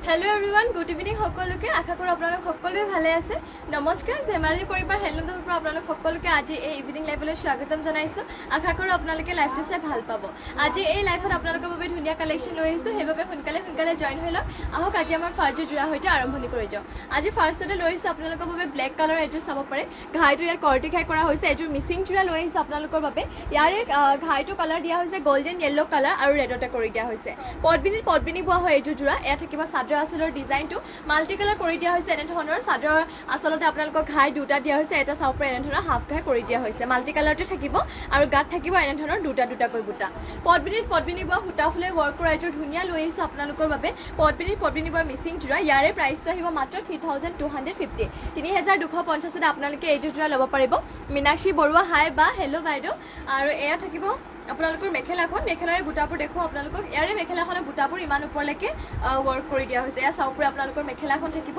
Hello everyone, good evening সকলোকে আশা কৰো আপোনালোক সকলোৱে ভালে আছে নমস্কাৰ জেমালি পৰিবাৰ হেলন্দৰ পৰা আপোনালোক সকলোকে আজি এই ইভিনিং লাইভলৈ স্বাগতম জনাইছো আশা কৰো আপোনালোকে লাইভটো চাই ভাল পাব আজি এই লাইভত আপোনালোকৰ বাবে ধুনীয়া কালেকচন লৈ আহিছো হেবাবে সোনকালে জয়েন হৈ লওক আহক আজি আমাৰ ফাৰ্ষ্ট জোৰা হৈতে আৰম্ভণি কৰি যাও আজি ফাৰ্ষ্টতে লৈ আহিছো আপোনালোকৰ বাবে ব্ল্যাক কালাৰ এজোৰ চাব পাৰে ঘাইটো ইয়াৰ কৰ্টিফাই কৰা হৈছে এজোৰ মিচিং জোৰা লৈ আহিছো আপোনালোকৰ বাবে ইয়াৰে ঘাইটো কালাৰ দিয়া হৈছে গোল্ডেন ইয়েলো কালাৰ আৰু ৰেডতে কৰি দিয়া হৈছে পদ্মিনী বোৱা হয় এজোৰ জোৰা এয়া থাকিবা সাদৰ আসলৰ ডিজাইনটো মাল্টি কালাৰ কৰি দিয়া হৈছে এনে ধৰণৰ সাদৰ আসলতে আপোনালোকক ঘাই দুটা দিয়া হৈছে এটা চাও পৰা এনে ধৰণৰ হাফ ঘাই কৰি দিয়া হৈছে মাল্টি কালাৰতে থাকিব আৰু গাত থাকিব এনে ধৰণৰ দুটা কৈ বুটা পদ্মিনী বোৱা হুটা ফুলে ওয়াৰ্ক কৰা এজোৰ ধুনীয়া লৈ আহিছো আপোনালোকৰ বাবে পদ্মিনী বোৱা মিচিং জোৰা ইয়াৰে প্ৰাইসটো আহিব মাত্ৰ 3250 3250 ত আপোনালোকে এই জোৰা ল'ব পাৰিব মিনাক্ষী বৰুৱা হাই বা হেল্ল' বাইদেউ আৰু এয়া থাকিব আপোনালোকৰ মেখেলাৰে বুটাবোৰ দেখো আপোনালোকক ইয়াৰে মেখেলাখনৰ বুটাবোৰ ইমান ওপৰলৈকে ওয়াৰ্ক কৰি দিয়া হৈছে এয়া চাওপুৰে আপোনালোকৰ মেখেলাখন থাকিব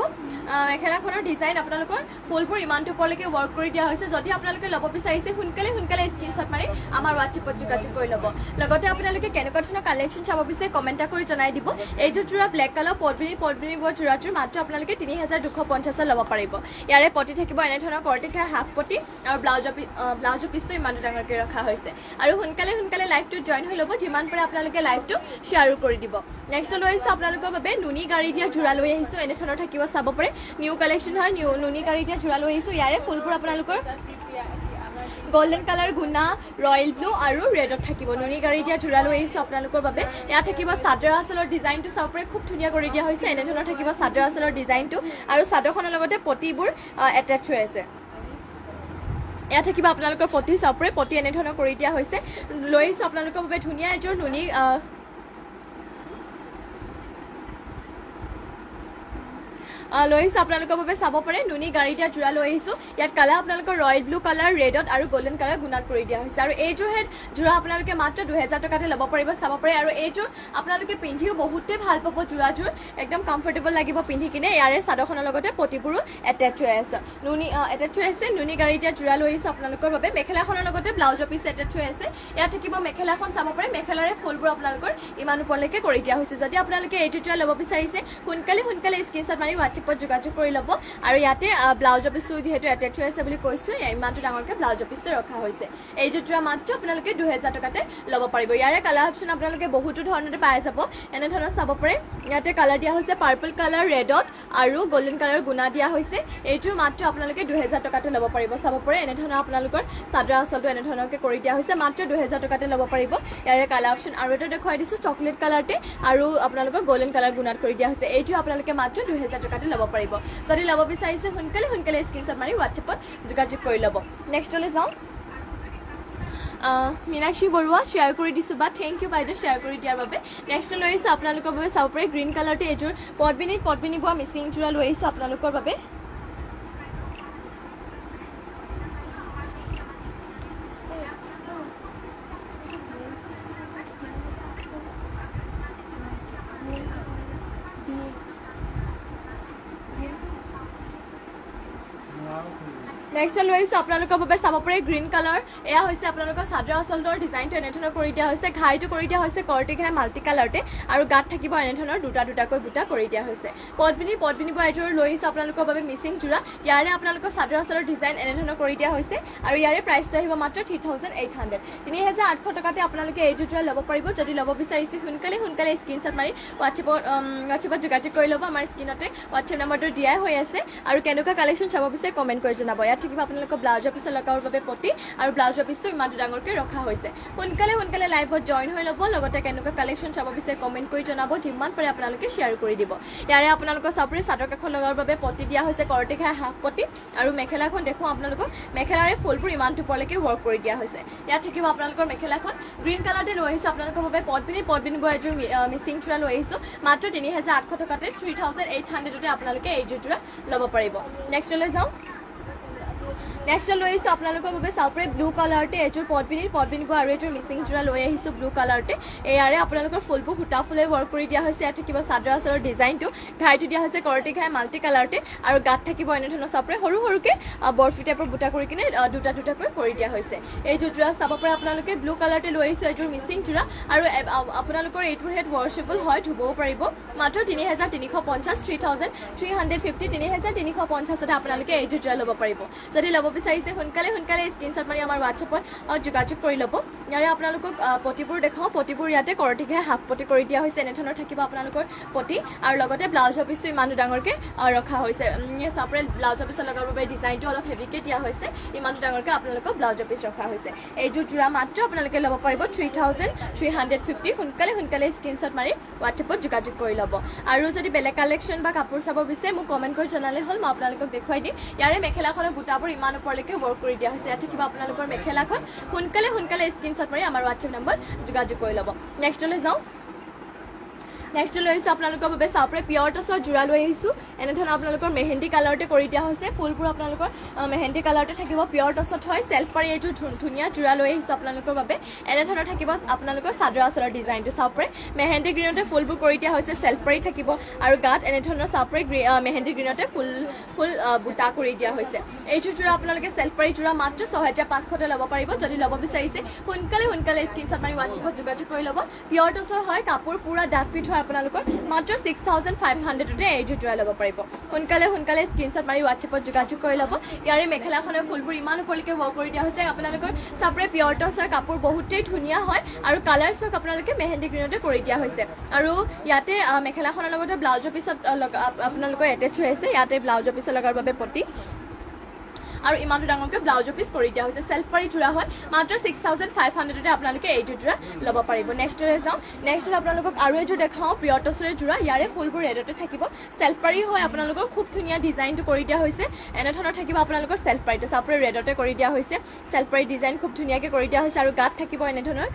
মেখেলাখনৰ ডিজাইন আপোনালোকৰ ফুলবোৰ ইমান ওপৰলৈকে ওয়াৰ্ক কৰি দিয়া হৈছে যদি আপোনালোকে ল'ব বিচাৰিছে সোনকালে স্ক্ৰিনশ্বট মাৰি আমাৰ WhatsApp-ত যোগাযোগ কৰি ল'ব লগতে আপোনালোকে কেনেকুৱা ধৰণৰ কালেকচন চাব বিচাৰে কমেন্ট কৰি জনাই দিব এই জোৰা ব্ল্যাক কালাৰ পদ্মিনী বোৱা জোৰাটোৰ মাত্ৰ আপোনালোকে 3250 ল'ব পাৰিব ইয়াৰে পটি থাকিব এনে ধৰণৰ কৰ্টিখাই হাফ পটি আৰু ব্লাউজৰ পিছটো ইমান ডাঙৰকৈ ৰখা হৈছে আৰু সোনকালে লাইভটো জয়েন হৈ ল'ব যিমান পাৰে আপোনালোকে লাইভটো শেয়াৰ কৰি দিব নেক্সট লৈ আহিছো আপোনালোকৰ বাবে নুনি গাড়ী দিয়া জোৰা লৈ আহিছো এনে ধৰণৰ থাকিব চাব পাৰে নিউ কালেকচন হয় নুনি গাড়ী দিয়া জোৰা লৈ আহিছো ইয়াৰে ফুলবোৰ আপোনালোকৰ গোল্ডেন কালাৰ গুনা ৰয়েল ব্লু আৰু ৰেডত থাকিব নুনি গাড়ী দিয়া জোৰা লৈ আহিছো আপোনালোকৰ বাবে ইয়া থাকিব সাদৰ আসলৰ ডিজাইনটো চাব পাৰে খুব ধুনীয়া কৰি দিয়া হৈছে এনে ধৰণৰ থাকিব সাদৰ আসলৰ ডিজাইনটো আৰু সাদৰখনৰ লগতে পটিবোৰ এটাচ হৈ আছে এয়া থাকিব আপোনালোকৰ পটি চাপৰে পটি এনে ধৰণৰ কৰি দিয়া হৈছে লৈ আহিছো আপোনালোকৰ বাবে ধুনীয়া এজোৰ নুনি লৈ আহিছো আপোনালোকৰ বাবে চাব পাৰে নুনি গাড়ী দিয়া জোৰা লৈ আহিছো ইয়াত কালাৰ আপোনালোকৰ ৰয়েল ব্লু কালাৰ ৰেডত আৰু গোল্ডেন কালাৰ গুণাত কৰি দিয়া হৈছে আৰু এইযোৰ জোৰা আপোনালোকে মাত্ৰ 2000 টকাতে ল'ব পাৰিব চাব পাৰে আৰু এইযোৰ আপোনালোকে পিন্ধিও বহুতে ভাল পাব জোৰাযোৰ একদম কমফৰ্টেবল লাগিব পিন্ধি কিনে ইয়াৰে চাদৰখনৰ লগতে পটিবোৰো এটাচ হৈ আছে নুনি গাড়ী দিয়া জোৰা লৈ আহিছো আপোনালোকৰ বাবে মেখেলাখনৰ লগতে ব্লাউজৰ পিছ এটাচ হৈ আছে ইয়াত থাকিব মেখেলাখন চাব পাৰে মেখেলাৰে ফুলবোৰ আপোনালোকৰ ইমান ওপৰলৈকে কৰি দিয়া হৈছে যদি আপোনালোকে এইটো জোৰা ল'ব বিচাৰিছে সোনকালে স্ক্ৰিনশ্বট মাৰি WhatsApp-ত যোগাযোগ কৰি ল'ব আৰু ইয়াতে ব্লাউজৰ পিছটো যেহেতু এটাচ হৈ আছে বুলি কৈছো ইমানটো ডাঙৰকৈ ব্লাউজৰ পিছটো ৰখা হৈছে এই জোৰা মাত্ৰ আপোনালোকে 2000 টকাতে ল'ব পাৰিব ইয়াৰে কালাৰ অপচন আপোনালোকে বহুতো ধৰণতে পাই যাব এনে ধৰণৰ চাব পাৰে ইয়াতে কালাৰ দিয়া হৈছে পাৰ্পল কালাৰ ৰেডত আৰু গোল্ডেন কালাৰ গুণা দিয়া হৈছে এইটো মাত্ৰ আপোনালোকে 2000 টকাতে ল'ব পাৰিব চাব পাৰে এনে ধৰণৰ আপোনালোকৰ চাদৰ আসলটো এনে ধৰণৰকৈ কৰি দিয়া হৈছে মাত্ৰ 2000 টকাতে ল'ব পাৰিব ইয়াৰে কালাৰ অপচন আৰু এটা দেখুৱাই দিছো চকলেট কালাৰতে আৰু আপোনালোকৰ গোল্ডেন কালাৰ গুণাত কৰি দিয়া হৈছে এইটো আপোনালোকে মাত্ৰ 2000 টকাতে ল'ব পাৰিব যদি ল'ব বিচাৰিছে সোনকালে স্ক্ৰিনশ্বট মাৰি WhatsApp-ত যোগাযোগ কৰি ল'ব নেক্সটলৈ যাওঁ মিনাক্ষী বৰুৱা শ্বেয়াৰ কৰি দিছো বা থেংক ইউ বাইদেউ শ্বেয়াৰ কৰি দিয়াৰ বাবে নেক্সট লৈ আহিছো আপোনালোকৰ বাবে চাব পাৰে গ্ৰীণ কালাৰতে এযোৰ পদ্মিনী বোৱা মিচিং জোৰা লৈ আহিছো আপোনালোকৰ বাবে নেক্সট লৈ আহিছো আপোনালোকৰ বাবে চাব পাৰে গ্ৰীণ কালাৰ এয়া হৈছে আপোনালোকৰ চাদৰ আসলৰ ডিজাইনটো এনে ধৰণৰ কৰি দিয়া হৈছে ঘাইটো কৰি দিয়া হৈছে কৰ্টি ঘাই মাল্টি কালাৰতে আৰু গাত থাকিব এনে ধৰণৰ দুটাকৈ বুটা কৰি দিয়া হৈছে পদ্মিনী বোৱা এযোৰ লৈ আহিছো আপোনালোকৰ বাবে মিচিং জোৰা ইয়াৰে আপোনালোকৰ চাদৰ আসলৰ ডিজাইন এনে ধৰণৰ কৰি দিয়া হৈছে আৰু ইয়াৰে প্ৰাইচটো আহিব মাত্ৰ 3800 3800 টকাতে আপোনালোকে এই জোৰা ল'ব পাৰিব যদি ল'ব বিচাৰিছে সোনকালে স্ক্ৰিনশ্বট মাৰি WhatsApp-ত যোগাযোগ কৰি ল'ব আমাৰ স্ক্ৰিনতে WhatsApp নম্বৰটো দিয়াই হৈ আছে আৰু কেনেকুৱা কালেকচন চাব বিচাৰে কমেন্ট কৰি জনাব ইয়াত থাকিব আপোনালোকৰ ব্লাউজৰ পিছত লগাবৰ বাবে পটি আৰু ব্লাউজৰ পিছটো ইমান ডাঙৰকৈ ৰখা হৈছে সোনকালে লাইভত জয়েন হৈ ল'ব লগতে কেনেকুৱা কালেকচন চাব বিচাৰে কমেন্ট কৰি জনাব যিমান পাৰে আপোনালোকে শ্বেয়াৰ কৰি দিব ইয়াৰে আপোনালোকৰ চাপৰি চাদৰ কাষত লগাবৰ বাবে পটি দিয়া হৈছে কৰ্টি ঘাই হাফ পটি আৰু মেখেলাখন দেখো আপোনালোকক মেখেলাৰে ফুলবোৰ ইমান ওপৰলৈকে ওয়াৰ্ক কৰি দিয়া হৈছে ইয়াত থাকিব আপোনালোকৰ মেখেলাখন গ্ৰীণ কালাৰতে লৈ আহিছো আপোনালোকৰ বাবে পদ্মিনী বোৱা এযোৰ মিচিং জোৰা লৈ আহিছো মাত্ৰ 3800 টকাতে 3800তে আপোনালোকে এই জোৰা ল'ব পাৰিব নেক্সটলৈ যাওঁ নেক্সট লৈ আহিছোঁ আপোনালোকৰ বাবে চাপৰে ব্লু কালাৰতে এইযোৰ পটবিনিব আৰু এইযোৰ মিচিং যোৰা লৈ আহিছোঁ ব্লু কালাৰতে এয়াৰে আপোনালোকৰ ফুলবোৰ সূতা ফুলে ৱৰ্ক কৰি দিয়া হৈছে ইয়াত থাকিব চাদৰ আচলৰ ডিজাইনটো ঘাইটো দিয়া হৈছে কৰটি ঘাই মাল্টি কালাৰতে আৰু গাত থাকিব এনেধৰণৰ চাপৰে সৰু সৰুকৈ বৰফি টাইপৰ বুটা কৰি কিনে দুটাকৈ কৰি দিয়া হৈছে এইযোৰ যোৰা চাব পাৰে আপোনালোকে ব্লু কালাৰতে লৈ আহিছোঁ এইযোৰ মিচিং যোৰা আৰু আপোনালোকৰ এইটোৰ হেড ৱাশ্বেবল হয় ধুবও পাৰিব মাত্ৰ 3350 3350 3350 আপোনালোকে এইযোৰ যোৰা ল'ব পাৰিব যদি ল'ব বিচাৰিছে সোনকালে স্ক্ৰীনশ্বট মাৰি আমাৰ হোৱাটছএপত যোগাযোগ কৰি ল'ব ইয়াৰে আপোনালোকক পটিবোৰ দেখাওঁ পটিবোৰ ইয়াতে কৰটিঘাই হাফ পটি কৰি দিয়া হৈছে এনেধৰণৰ থাকিব আপোনালোকৰ পটি আৰু লগতে ব্লাউজৰ পিচটো ইমান ডাঙৰকৈ ৰখা হৈছে চাপৰে ব্লাউজৰ পিছত লগাবৰ বাবে ডিজাইনটো অলপ হেভিকৈ দিয়া হৈছে ইমানটো ডাঙৰকৈ আপোনালোকক ব্লাউজৰ পিচ ৰখা হৈছে এইযোৰ যোৰা মাত্ৰ আপোনালোকে ল'ব পাৰিব 3350 সোনকালে স্ক্ৰীনশ্বট মাৰি হোৱাটছএপত যোগাযোগ কৰি ল'ব আৰু যদি বেলেগ কালেকশ্যন বা কাপোৰ চাব বিচাৰে মোক কমেণ্ট কৰি জনালে হ'ল মই আপোনালোকক দেখুৱাই দিম ইয়াৰে মেখেলাখনৰ বুটাবোৰ ইমান ওপৰলৈকে ৱৰ্ক কৰি দিয়া হৈছে ইয়াত থাকিব আপোনালোকৰ মেখেলাখন সোনকালে স্ক্ৰীনশ্বট মাৰি আমাৰ হোৱাটছএপ নম্বৰ যোগাযোগ কৰি ল'ব নেক্সটলৈ যাওঁ নেক্সট লৈ আহিছোঁ আপোনালোকৰ বাবে চাপৰে পিয়ৰ টচৰ যোৰা লৈ আহিছোঁ এনেধৰণৰ আপোনালোকৰ মেহেন্দি কালাৰতে কৰি দিয়া হৈছে ফুলবোৰ আপোনালোকৰ মেহেন্দি কালাৰতে থাকিব পিয়ৰ টচত হয় চেল্ফ পাৰি এইটো ধুনীয়া যোৰা লৈ আহিছোঁ আপোনালোকৰ বাবে এনেধৰণৰ থাকিব আপোনালোকৰ চাদৰ আচলৰ ডিজাইনটো চাপৰে মেহেন্দি গ্ৰীণতে ফুলবোৰ কৰি দিয়া হৈছে চেল্ফ পাৰি থাকিব আৰু গাত এনেধৰণৰ চাপৰে মেহেন্দি গ্ৰীণতে ফুল বুটা কৰি দিয়া হৈছে এইটো যোৰা আপোনালোকে চেল্ফ পাৰি যোৰা মাত্ৰ 6500 ল'ব পাৰিব যদি ল'ব বিচাৰিছে সোনকালে স্ক্ৰীনশ্বট মাৰি হোৱাটছএপত যোগাযোগ কৰি ল'ব পিয়ৰ টচৰ হয় কাপোৰ পুৰা ডাঠ পিঠ হয় আপোনালোকৰ মাত্ৰ 6500 এইযোৰ যোৰা ল'ব পাৰিব সোনকালে স্ক্ৰীনশ্বট মাৰি হোৱাটছএপত যোগাযোগ কৰি ল'ব ইয়াৰে মেখেলাখনৰ ফুলবোৰ ইমান ওপৰলৈকে ৱৰ্ক কৰি দিয়া হৈছে আপোনালোকৰ চাপৰে পিয়ৰ টচ হয় কাপোৰ বহুতেই ধুনীয়া হয় আৰু কালাৰ চক আপোনালোকে মেহেন্দি গ্ৰীণতে কৰি দিয়া হৈছে আৰু ইয়াতে মেখেলাখনৰ লগতে ব্লাউজৰ পিছত আপোনালোকৰ এটেচ হৈ আছে ইয়াতে ব্লাউজৰ পিছত লগাৰ বাবে পটি আৰু ইমানটো ডাঙৰকৈ ব্লাউজৰ পিচ কৰি দিয়া হৈছে চেল্ফ পাৰি যোৰা হয় মাত্ৰ 6500 আপোনালোকে এইযোৰ যোৰা ল'ব পাৰিব নেক্সটলৈ যাওঁ নেক্সট আপোনালোকক আৰু এযোৰ দেখাওঁ পিয়ৰ টচৰে যোৰা ইয়াৰে ফুলবোৰ ৰেডতে থাকিব চেল্ফ পাৰি হয় আপোনালোকৰ খুব ধুনীয়া ডিজাইনটো কৰি দিয়া হৈছে এনেধৰণৰ থাকিব আপোনালোকৰ চেল্ফ পাৰিটো চাপৰে ৰেডতে কৰি দিয়া হৈছে চেল্ফ পাৰি ডিজাইন খুব ধুনীয়াকৈ কৰি দিয়া হৈছে আৰু গাত থাকিব এনেধৰণৰ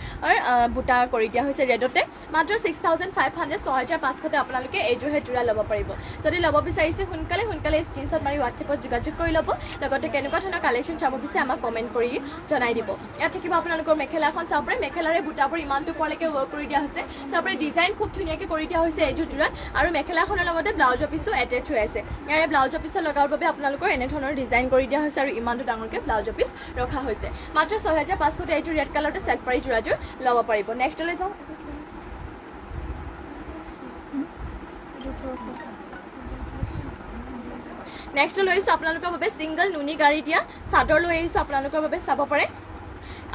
বুটা কৰি দিয়া হৈছে ৰেডতে মাত্ৰ 6500 6500 আপোনালোকে এইযোৰ যোৰা ল'ব পাৰিব যদি ল'ব বিচাৰিছে সোনকালে স্ক্ৰীনশ্বট মাৰি হোৱাটছএপত যোগাযোগ কৰি ল'ব লগতে কেনেকুৱা ধৰণৰ কালেকশ্যন চাব বিচাৰে আমাক কমেণ্ট কৰি জনাই দিব ইয়াত থাকিব আপোনালোকৰ মেখেলাখন চাপৰে মেখেলাৰে বুটাবোৰ ইমানটো ওপৰলৈকে ৱৰ্ক কৰি দিয়া হৈছে চাপৰে ডিজাইন খুব ধুনীয়াকৈ কৰি দিয়া হৈছে এইযোৰ যোৰাত আৰু মেখেলাখনৰ লগতে ব্লাউজৰ পিছো এটেচ হৈ আছে ইয়াৰে ব্লাউজৰ পিছত লগাৰ বাবে আপোনালোকৰ এনেধৰণৰ ডিজাইন কৰি দিয়া হৈছে আৰু ইমানটো ডাঙৰকৈ ব্লাউজৰ পিচ ৰখা হৈছে মাত্ৰ 6500 এইযোৰ ৰেড কালাৰতে চেল্ফ পাৰি যোৰাযোৰ ল'ব পাৰিব নেক্সটলৈ যাওঁ নেক্সট লৈ আহিছোঁ আপোনালোকৰ বাবে ছিংগল নুনি গাড়ী দিয়া চাদৰ লৈ আহিছোঁ আপোনালোকৰ বাবে চাব পাৰে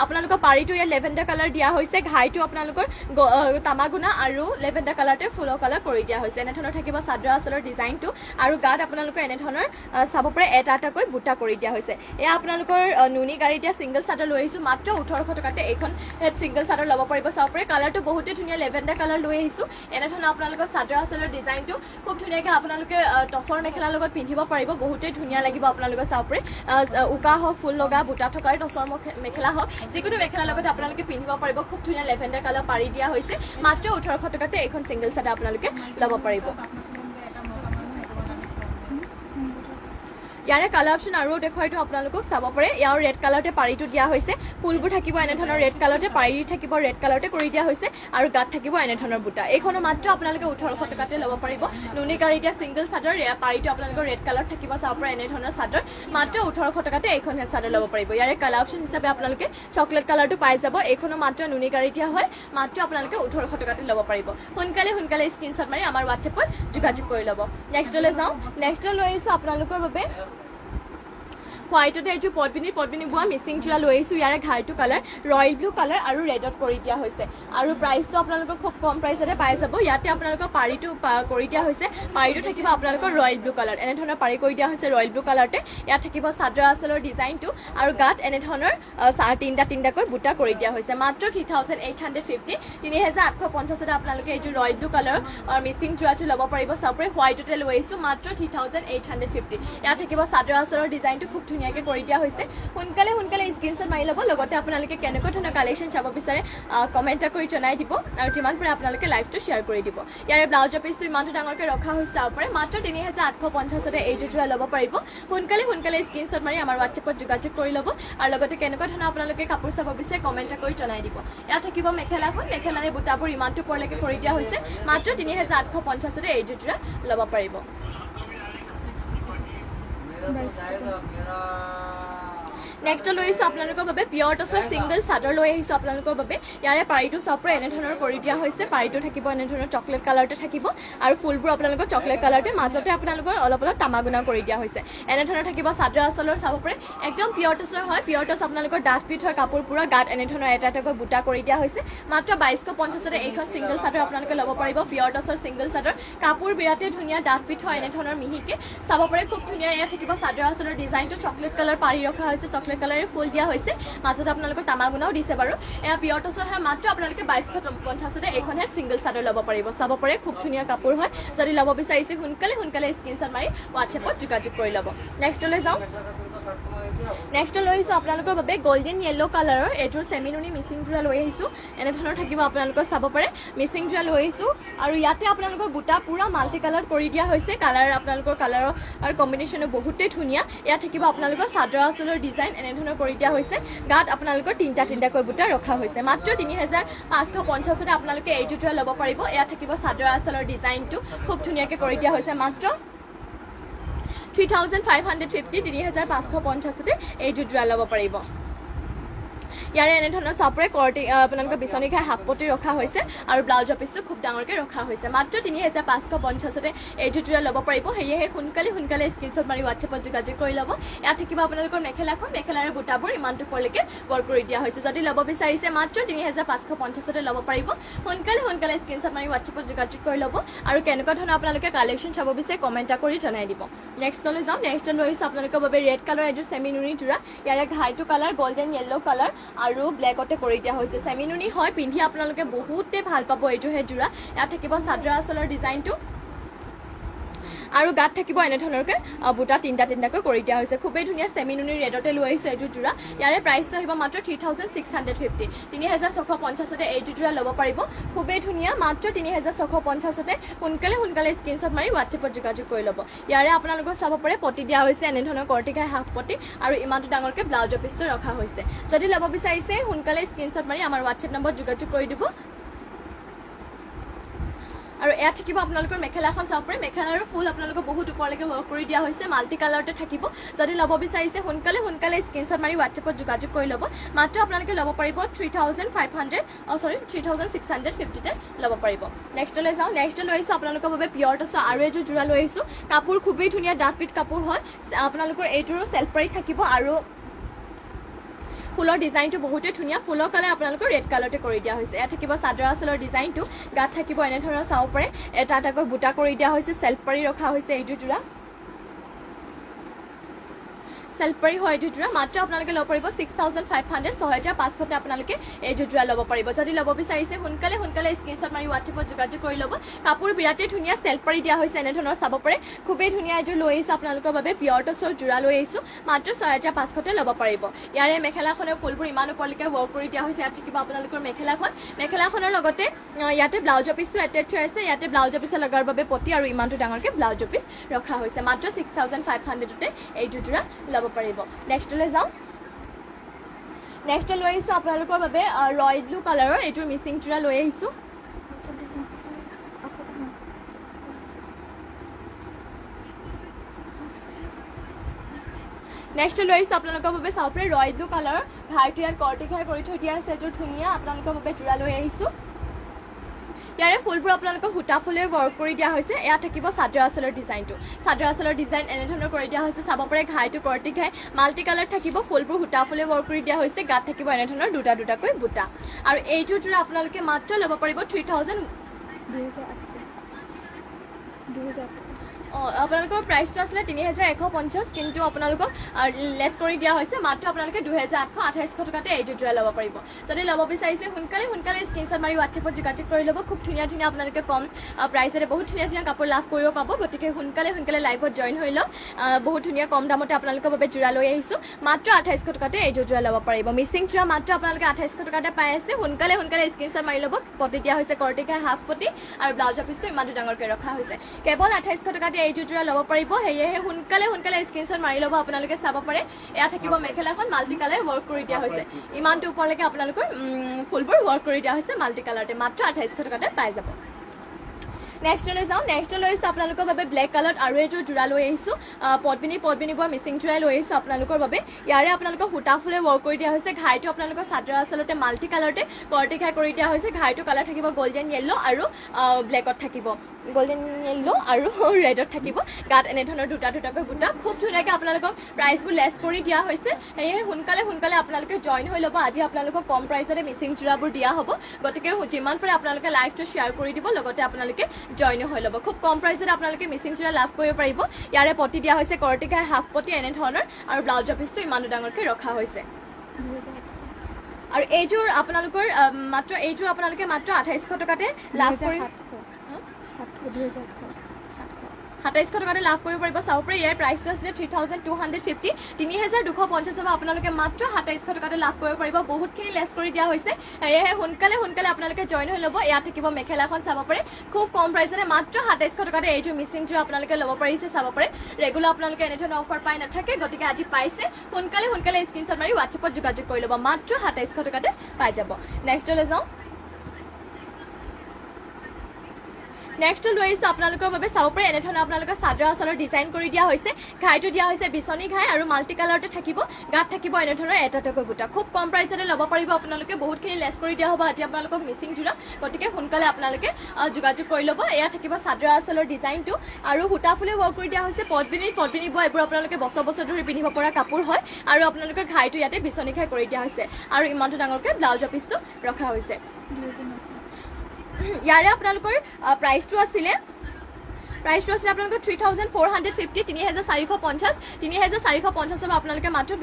আপোনালোকৰ পাৰিটো ইয়াত লেভেণ্ডাৰ কালাৰ দিয়া হৈছে ঘাইটো আপোনালোকৰ তামাগুনা আৰু লেভেণ্ডাৰ কালাৰতে ফুলৰ কালাৰ কৰি দিয়া হৈছে এনেধৰণৰ থাকিব চাদৰ আচলৰ ডিজাইনটো আৰু গাত আপোনালোকৰ এনেধৰণৰ চাব পাৰে এটাকৈ বুটা কৰি দিয়া হৈছে এয়া আপোনালোকৰ নুনি গাড়ী দিয়া ছিংগল চাদৰ লৈ আহিছোঁ মাত্ৰ 1800 টকাতে এইখন ছিংগল চাদৰ ল'ব পাৰিব চাব পাৰে কালাৰটো বহুতেই ধুনীয়া লেভেণ্ডাৰ কালাৰ লৈ আহিছোঁ এনেধৰণৰ আপোনালোকৰ চাদৰ আচলৰ ডিজাইনটো খুব ধুনীয়াকৈ আপোনালোকে টচৰ মেখেলাৰ লগত পিন্ধিব পাৰিব বহুতেই ধুনীয়া লাগিব আপোনালোকৰ চাব পাৰে উকা হওক ফুল লগা বুটা থকাৰ টচৰ মেখেলা হওক যিকোনো মেখেলাৰ লগত আপোনালোকে পিন্ধিব পাৰিব খুব ধুনীয়া লেভেণ্ডাৰ কালাৰ পাৰি দিয়া হৈছে মাত্ৰ 1800 টকাতে এইখন ছিংগল চাদৰ আপোনালোকে ল'ব পাৰিব ইয়াৰে কালাৰ অপশ্যন আৰু দেখুৱাই দিওঁ আপোনালোকক চাব পাৰে ইয়াৰ ৰেড কালাৰতে পাৰিটো দিয়া হৈছে ফুলবোৰ থাকিব এনেধৰণৰ ৰেড কালাৰতে পাৰি থাকিব ৰেড কালাৰতে কৰি দিয়া হৈছে আৰু গাত থাকিব এনেধৰণৰ বুটা এইখনো মাত্ৰ আপোনালোকে 1800 টকাতে ল'ব পাৰিব নুনি গাড়ী দিয়া ছিংগল চাদৰ পাৰিটো আপোনালোকৰ ৰেড কালাৰ থাকিব চাব পাৰে এনেধৰণৰ চাদৰ মাত্ৰ 1800 টকাতে এইখন চাদৰ ল'ব পাৰিব ইয়াৰে কালাৰ অপশ্যন হিচাপে আপোনালোকে চকলেট কালাৰটো পাই যাব এইখনো মাত্ৰ নুনি গাড়ী দিয়া হয় মাত্ৰ আপোনালোকে 1800 টকাতে ল'ব পাৰিব সোনকালে স্ক্ৰীনশ্বট মাৰি আমাৰ হোৱাটছএপত যোগাযোগ কৰি ল'ব নেক্সটলৈ যাওঁ নেক্সট লৈ আহিছোঁ আপোনালোকৰ বাবে হোৱাইটতে এইটো পটবিনি বোৱা মিচিং যোৰা লৈ আহিছোঁ ইয়াৰে ঘাইটো কালাৰ ৰয়েল ব্লু কালাৰ আৰু ৰেডত কৰি দিয়া হৈছে আৰু প্ৰাইচটো আপোনালোকৰ খুব কম প্ৰাইচতে পাই যাব ইয়াতে আপোনালোকৰ পাৰিটো কৰি দিয়া হৈছে পাৰিটো থাকিব আপোনালোকৰ ৰয়েল ব্লু কালাৰ এনেধৰণৰ পাৰি কৰি দিয়া হৈছে ৰয়েল ব্লু কালাৰতে ইয়াত থাকিব চাদৰ আচলৰ ডিজাইনটো আৰু গাত এনেধৰণৰ তিনিটাকৈ বুটা কৰি দিয়া হৈছে মাত্ৰ 3850 3850 আপোনালোকে এইটো ৰয়েল ব্লু কালাৰ মিচিং যোৰাটো ল'ব পাৰিব চাপৰে হোৱাইটতে লৈ আহিছোঁ মাত্ৰ 3850 ইয়াত থাকিব চাদৰ আচলৰ ডিজাইনটো খুব ধুনীয়াকৈ কৰি দিয়া হৈছে সোনকালে স্ক্ৰীনশ্বট মাৰি ল'ব লগতে আপোনালোকে কেনেকুৱা ধৰণৰ কালেকশ্যন চাব বিচাৰে কমেণ্ট কৰি জনাই দিব আৰু যিমান পাৰে আপোনালোকে লাইভটো শ্বেয়াৰ কৰি দিব ইয়াৰে ব্লাউজৰ পিচটো ইমানটো ডাঙৰকৈ ৰখা হৈছে আপোনাৰ মাত্ৰ 3850 এই জোৰা ল'ব পাৰিব সোনকালে স্ক্ৰীনশ্বট মাৰি আমাৰ হোৱাটছএপত যোগাযোগ কৰি ল'ব আৰু লগতে কেনেকুৱা ধৰণৰ আপোনালোকে কাপোৰ চাব বিচাৰে কমেণ্ট কৰি জনাই দিব ইয়াত থাকিব মেখেলাখন মেখেলাৰে বুটাবোৰ ইমানটো পৰলৈকে কৰি দিয়া হৈছে মাত্ৰ 3850 এই জোৰা ল'ব পাৰিব নেক্সট লৈ আহিছোঁ আপোনালোকৰ বাবে পিয়ৰ টচৰ ছিংগল চাদৰ লৈ আহিছোঁ আপোনালোকৰ বাবে ইয়াৰে পাৰিটো চবৰে এনেধৰণৰ কৰি দিয়া হৈছে পাৰিটো থাকিব এনেধৰণৰ চকলেট কালাৰতে থাকিব আৰু ফুলবোৰ আপোনালোকৰ চকলেট কালাৰতে মাজতে আপোনালোকৰ অলপ তামাগুনা কৰি দিয়া হৈছে এনেধৰণৰ থাকিব চাদৰ আঁচলৰ চাব পাৰে একদম পিয়ৰ টচৰ হয় পিয়ৰ টচ আপোনালোকৰ ডাঠ পিঠ হয় কাপোৰ পুৰা গাত এনেধৰণৰ এটা এটাকৈ বুটা কৰি দিয়া হৈছে মাত্ৰ 2250 এইখন ছিংগল চাদৰ আপোনালোকে ল'ব পাৰিব পিয়ৰ টচৰ ছিংগল চাদৰ কাপোৰ বিৰাটেই ধুনীয়া ডাঠ পিঠ হয় এনেধৰণৰ মিহিকে চাব পাৰে খুব ধুনীয়া ইয়াত থাকিব চাদৰ আঁচলৰ ডিজাইনটো চকলেট কালাৰ পাৰি ৰখা হৈছে চকলেট কালাৰে ফুল দিয়া হৈছে মাজত আপোনালোকৰ তামাগুনাও দিছে বাৰু এয়া পিয়ৰ টচৰ হয় মাত্ৰ আপোনালোকে 2250 এইখনহে ছিংগল চাদৰ ল'ব পাৰিব চাব পাৰে খুব ধুনীয়া কাপোৰ হয় যদি ল'ব বিচাৰিছে সোনকালে স্ক্ৰীনশ্বট মাৰি হোৱাটছএপত যোগাযোগ কৰি ল'ব নেক্সটলৈ যাওঁ নেক্সট লৈ আহিছোঁ আপোনালোকৰ বাবে গোল্ডেন য়েল্লো কালাৰৰ এইটোৰ চেমিনুনি মিচিং যোৰা লৈ আহিছোঁ এনেধৰণৰ থাকিব আপোনালোকৰ চাব পাৰে মিচিং যোৰা লৈ আহিছোঁ আৰু ইয়াতে আপোনালোকৰ বুটা পুৰা মাল্টি কালাৰ কৰি দিয়া হৈছে কালাৰ আপোনালোকৰ কালাৰৰ আৰু কম্বিনেশ্যনো বহুতেই ধুনীয়া ইয়াত থাকিব আপোনালোকৰ চাদৰ আঁচলৰ ডিজাইন এনেধৰণৰ কৰি দিয়া হৈছে গাত আপোনালোকৰ তিনিটাকৈ বুটা ৰখা হৈছে মাত্ৰ 3550 আপোনালোকে এই যোৰা ল'ব পাৰিব ইয়াত থাকিব চাদৰ আঁচলৰ ডিজাইনটো খুব ধুনীয়াকৈ কৰি দিয়া হৈছে মাত্ৰ 3550 3550 এই যোৰা ল'ব পাৰিব ইয়াৰে এনেধৰণৰ চাপৰে কৰ্টি আপোনালোকৰ বিচনী খাই হাফপতি ৰখা হৈছে আৰু ব্লাউজৰ পিচটো খুব ডাঙৰকৈ ৰখা হৈছে মাত্ৰ 3550 এই যোৰা ল'ব পাৰিব সেয়েহে সোনকালে স্ক্ৰীনশ্বট মাৰি হোৱাটছএপত যোগাযোগ কৰি ল'ব ইয়াত থাকিব আপোনালোকৰ মেখেলাখন মেখেলাৰে বুটাবোৰ ইমানটো পৰলৈকে ৱৰ্ক কৰি দিয়া হৈছে যদি ল'ব বিচাৰিছে মাত্ৰ 3550 ল'ব পাৰিব সোনকালে স্ক্ৰীনশ্বট মাৰি হোৱাটছএপত যোগাযোগ কৰি ল'ব আৰু কেনেকুৱা ধৰণৰ আপোনালোকে কালেকশ্যন চাব বিচাৰে কমেণ্ট কৰি জনাই দিব নেক্সটলৈ যাওঁ নেক্সট লৈ আহিছোঁ আপোনালোকৰ বাবে ৰেড কালাৰ এইটো চেমিনুনি যোৰা ইয়াৰে ঘাইটো কালাৰ গোল্ডেন য়েল্লো কালাৰ আৰু ব্লেকতে কৰি দিয়া হৈছে চেমিনুনি হয় পিন্ধি আপোনালোকে বহুতে ভাল পাব এইটোহে যোৰা ইয়াত থাকিব চাদৰ আঁচলৰ ডিজাইনটো আৰু গাত থাকিব এনেধৰণৰকৈ বুটা তিনিটাকৈ কৰি দিয়া হৈছে খুবেই ধুনীয়া চেমিনুনি ৰেডতে লৈ আহিছোঁ এইটো যোৰা ইয়াৰে প্ৰাইচটো আহিব মাত্ৰ 3650 3650 এই যোৰা ল'ব পাৰিব খুবেই ধুনীয়া মাত্ৰ 3650 সোনকালে স্ক্ৰীনশ্বট মাৰি হোৱাটছএপত যোগাযোগ কৰি ল'ব ইয়াৰে আপোনালোকৰ চাব পাৰে পতি দিয়া হৈছে এনেধৰণৰ কৰ্টিকাই হাফ পতি আৰু ইমানটো ডাঙৰকৈ ব্লাউজৰ পিচটো ৰখা হৈছে যদি ল'ব বিচাৰিছে সোনকালে স্ক্ৰীনশ্বট মাৰি আমাৰ হোৱাটছএপ নম্বৰত যোগাযোগ কৰি দিব আৰু ইয়াত থাকিব আপোনালোকৰ মেখেলাখন চাব পাৰে মেখেলাৰ ফুল আপোনালোকৰ বহুত ওপৰলৈকে ৱৰ্ক কৰি দিয়া হৈছে মাল্টি কালাৰতে থাকিব যদি ল'ব বিচাৰিছে সোনকালে স্ক্ৰীনশ্বট মাৰি হোৱাটছএপত যোগাযোগ কৰি ল'ব মাত্ৰ আপোনালোকে ল'ব পাৰিব 3650 ল'ব পাৰিব নেক্সটলৈ যাওঁ নেক্সট লৈ আহিছোঁ আপোনালোকৰ বাবে পিয়ৰ টচৰ আৰু এযোৰ যোৰা লৈ আহিছোঁ কাপোৰ খুবেই ধুনীয়া ডাঠ পিঠ কাপোৰ হয় আপোনালোকৰ এইটোৰো চেল্ফ পাৰি থাকিব আৰু ফুলৰ ডিজাইনটো বহুতেই ধুনীয়া ফুলৰ কালাৰ আপোনালোকৰ ৰেড কালাৰতে কৰি দিয়া হৈছে ইয়াত থাকিব চাদৰ আঁচলৰ ডিজাইনটো গাত থাকিব এনেধৰণৰ চাব পাৰে এটা এটাকৈ বুটা কৰি দিয়া হৈছে চেল্ফ পাৰি ৰখা হৈছে এইটো যোৰা চেল্ফ পাৰি হয় এইটো যোৰা মাত্ৰ আপোনালোকে ল'ব পাৰিব 6500 6500 আপোনালোকে এই যোৰা ল'ব পাৰিব যদি ল'ব বিচাৰিছে সোনকালে স্ক্ৰীনশ্বট মাৰি হোৱাটছএপত যোগাযোগ কৰি ল'ব কাপোৰ বিৰাটেই ধুনীয়া চেল্ফ পাৰি দিয়া হৈছে এনেধৰণৰ চাব পাৰে খুবেই ধুনীয়া এইযোৰ লৈ আহিছোঁ আপোনালোকৰ বাবে পিয়ৰ টচৰ যোৰা লৈ আহিছোঁ মাত্ৰ 6500 ল'ব পাৰিব ইয়াৰে মেখেলাখনৰ ফুলবোৰ ইমান ওপৰলৈকে ৱৰ্ক কৰি দিয়া হৈছে ইয়াত থাকিব আপোনালোকৰ মেখেলাখনৰ লগতে ইয়াতে ব্লাউজৰ পিচটো এটেচ হৈ আছে ইয়াতে ব্লাউজৰ পিচ লগাৰ বাবে পতি আৰু ইমানটো ডাঙৰকৈ ব্লাউজৰ পিচ ৰখা হৈছে মাত্ৰ 6500 এই যোৰা ল'ব পাৰিব নেক্সটলৈ যাওঁ নেক্সট লৈ আহিছোঁ আপোনালোকৰ বাবে ৰয়েল ব্লু কালাৰৰ এইটোৰ মিচিং যোৰা লৈ আহিছোঁ নেক্সট লৈ আহিছোঁ আপোনালোকৰ বাবে চাব পাৰে ৰয়েল ব্লু কালাৰৰ ভাইটো ইয়াত কৰ্টিকাই কৰি থৈ দিয়া আছে এইযোৰ ধুনীয়া আপোনালোকৰ বাবে যোৰা লৈ আহিছোঁ ইয়াৰে ফুলবোৰ আপোনালোকক সূতা ফুলে ৱৰ্ক কৰি দিয়া হৈছে ইয়াত থাকিব চাদৰ আঁচলৰ ডিজাইনটো চাদৰ আঁচলৰ ডিজাইন এনেধৰণৰ কৰি দিয়া হৈছে চাব পাৰে ঘাইটো কৰ্টিকাই মাল্টি কালাৰ থাকিব ফুলবোৰ সূতা ফুলে ৱৰ্ক কৰি দিয়া হৈছে গাত থাকিব এনেধৰণৰ দুটাকৈ বুটা আৰু এইটো যোৰা আপোনালোকে মাত্ৰ ল'ব পাৰিব 3000 আপোনালোকৰ প্ৰাইচটো আছিলে ৩,১৫০ কিন্তু আপোনালোকক লেছ কৰি দিয়া হৈছে মাত্ৰ আপোনালোকে 2,828 টকাতে এইযোৰ জোৰা ল'ব পাৰিব যদি ল'ব বিচাৰিছে সোনকালে স্ক্ৰীনশ্বট মাৰি হোৱাটছএপত যোগাযোগ কৰি ল'ব খুব ধুনীয়া আপোনালোকে কম প্ৰাইচতে বহুত ধুনীয়া কাপোৰ লাভ কৰিব পাব গতিকে সোনকালে লাইভত জইন হৈ লওক বহুত ধুনীয়া কম দামতে আপোনালোকৰ বাবে জোৰা লৈ আহিছোঁ মাত্ৰ 28 টকাতে এইযোৰ জোৰা ল'ব পাৰিব মিচিং জোৰা মাত্ৰ আপোনালোকে 28 টকাতে পাই আছে সোনকালে স্ক্ৰীনশ্বট মাৰি ল'ব পতি দিয়া হৈছে কৰ্টিকা হাফ পতি আৰু ব্লাউজৰ পিছটো ইমানটো ডাঙৰকৈ ৰখা হৈছে কেৱল 28 টকাতে এইযোৰ জোৰা ল'ব পাৰিব সেয়েহে সোনকালে স্ক্ৰীনশ্বট মাৰি ল'ব আপোনালোকে চাব পাৰে এয়া থাকিব মেখেলাখন মাল্টি কালাৰ ৱৰ্ক কৰি দিয়া হৈছে ইমানটো ওপৰলৈকে আপোনালোকৰ ফুলবোৰ ৱৰ্ক কৰি দিয়া হৈছে মাল্টি কালাৰতে মাত্ৰ 28 টকাতে পাই যাব নেক্সটলৈ যাওঁ নেক্সটলৈ আহিছোঁ আপোনালোকৰ বাবে ব্লেক কালাৰত আৰু এইযোৰ জোৰা লৈ আহিছোঁ পদ্মিনী বোৱা মিচিং জোৰাই লৈ আহিছোঁ আপোনালোকৰ বাবে ইয়াৰে আপোনালোকক সূতা ফুলে ৱৰ্ক কৰি দিয়া হৈছে ঘাইটো আপোনালোকৰ চাদৰ আচলতে মাল্টি কালাৰতে কৰ্টিকাই কৰি দিয়া হৈছে ঘাইটো কালাৰ থাকিব গল্ডেন য়েল্ল' আৰু ব্লেকত থাকিব গল্ডেন য়েল্ল' আৰু ৰেডত থাকিব গাত এনেধৰণৰ দুটাকৈ বুটা খুব ধুনীয়াকৈ আপোনালোকক প্ৰাইচবোৰ লেছ কৰি দিয়া হৈছে সেয়েহে সোনকালে আপোনালোকে জইন হৈ ল'ব আজি আপোনালোকক কম প্ৰাইচতে মিচিং জোৰাবোৰ দিয়া হ'ব গতিকে যিমান পাৰে আপোনালোকে লাইভটো শ্বেয়াৰ কৰি দিব লগতে আপোনালোকে জইন হৈ ল'ব খুব কম প্ৰাইচত আপোনালোকে মিচিং জোৰা লাভ কৰিব পাৰিব ইয়াৰে পতি দিয়া হৈছে কৰ্টিকাই হাফ পতি এনেধৰণৰ আৰু ব্লাউজৰ পিছটো ইমানটো ডাঙৰকৈ ৰখা হৈছে আৰু এইযোৰ আপোনালোকৰ আপোনালোকে মাত্ৰ 28 টকাতে লাভ কৰি 2700 টকাতে লাভ কৰিব পাৰিব চাব পাৰে ইয়াৰ প্ৰাইচটো আছিলে 3,250 3,250 আপোনালোকে মাত্ৰ 2700 টকাতে লাভ কৰিব পাৰিব বহুতখিনি লেছ কৰি দিয়া হৈছে সেয়েহে সোনকালে আপোনালোকে জইন হৈ ল'ব ইয়াত থাকিব মেখেলাখন চাব পাৰে খুব কম প্ৰাইচতে মাত্ৰ 2700 টকাতে এইযোৰ মিচিং জোৰ আপোনালোকে ল'ব পাৰিছে চাব পাৰে ৰেগুলাৰ আপোনালোকে এনেধৰণৰ অফাৰ পাই নাথাকে গতিকে আজি পাইছে সোনকালে স্ক্ৰীনশ্বট মাৰি হোৱাটছএপত যোগাযোগ কৰি ল'ব মাত্ৰ 2700 টকাতে পাই যাব নেক্সটলৈ যাওঁ নেক্সট লৈ আহিছোঁ আপোনালোকৰ বাবে চাব পাৰে এনেধৰণৰ আপোনালোকৰ চাদৰ আচলৰ ডিজাইন কৰি দিয়া হৈছে ঘাইটো দিয়া হৈছে বিচনী ঘাই আৰু মাল্টি কালাৰতে থাকিব গাত থাকিব এনেধৰণৰ এটাকৈ বুটা খুব কম প্ৰাইচতে ল'ব পাৰিব আপোনালোকে বহুতখিনি লেছ কৰি দিয়া হ'ব আজি আপোনালোকক মিচিং জোৰা গতিকে সোনকালে আপোনালোকে যোগাযোগ কৰি ল'ব এয়া থাকিব চাদৰ আচলৰ ডিজাইনটো আৰু সূতা ফুলে ৱৰ্ক কৰি দিয়া হৈছে পদ্মিনী বোৱা এইবোৰ আপোনালোকে বছৰ ধৰি পিন্ধিব পৰা কাপোৰ হয় আৰু আপোনালোকৰ ঘাইটো ইয়াতে বিচনী ঘাই কৰি দিয়া হৈছে আৰু ইমানটো ডাঙৰকৈ ব্লাউজৰ পিছটো ৰখা হৈছে ইয়াৰে আপোনালোকৰ প্ৰাইচটো আছিলে আপোনালোকৰ 3,450 3,450 আপোনালোকে মাত্ৰ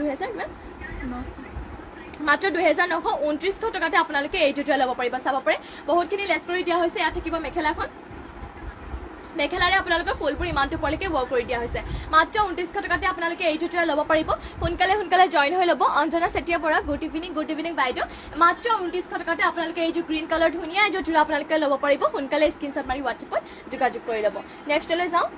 2,929 টকাতে আপোনালোকে এইযোৰ জোৰা ল'ব পাৰিব চাব পাৰে বহুতখিনি লেছ কৰি দিয়া হৈছে ইয়াত থাকিব মেখেলাৰে আপোনালোকৰ ফুলবোৰ ইমানটো ওপৰলৈকে ৱৰ্ক কৰি দিয়া হৈছে মাত্ৰ 29 টকাতে আপোনালোকে এইযোৰ জোৰা ল'ব পাৰিব সোনকালে জইন হৈ ল'ব অঞ্জনা চেতিয়া বৰা গুড ইভিনিং বাইদেউ মাত্ৰ 29 টকাতে আপোনালোকে এইযোৰ গ্ৰীণ কালাৰ ধুনীয়া এইযোৰ জোৰা আপোনালোকে ল'ব পাৰিব সোনকালে স্ক্ৰীনশ্বট মাৰি হোৱাটছএপত যোগাযোগ কৰি ল'ব নেক্সটলৈ যাওঁ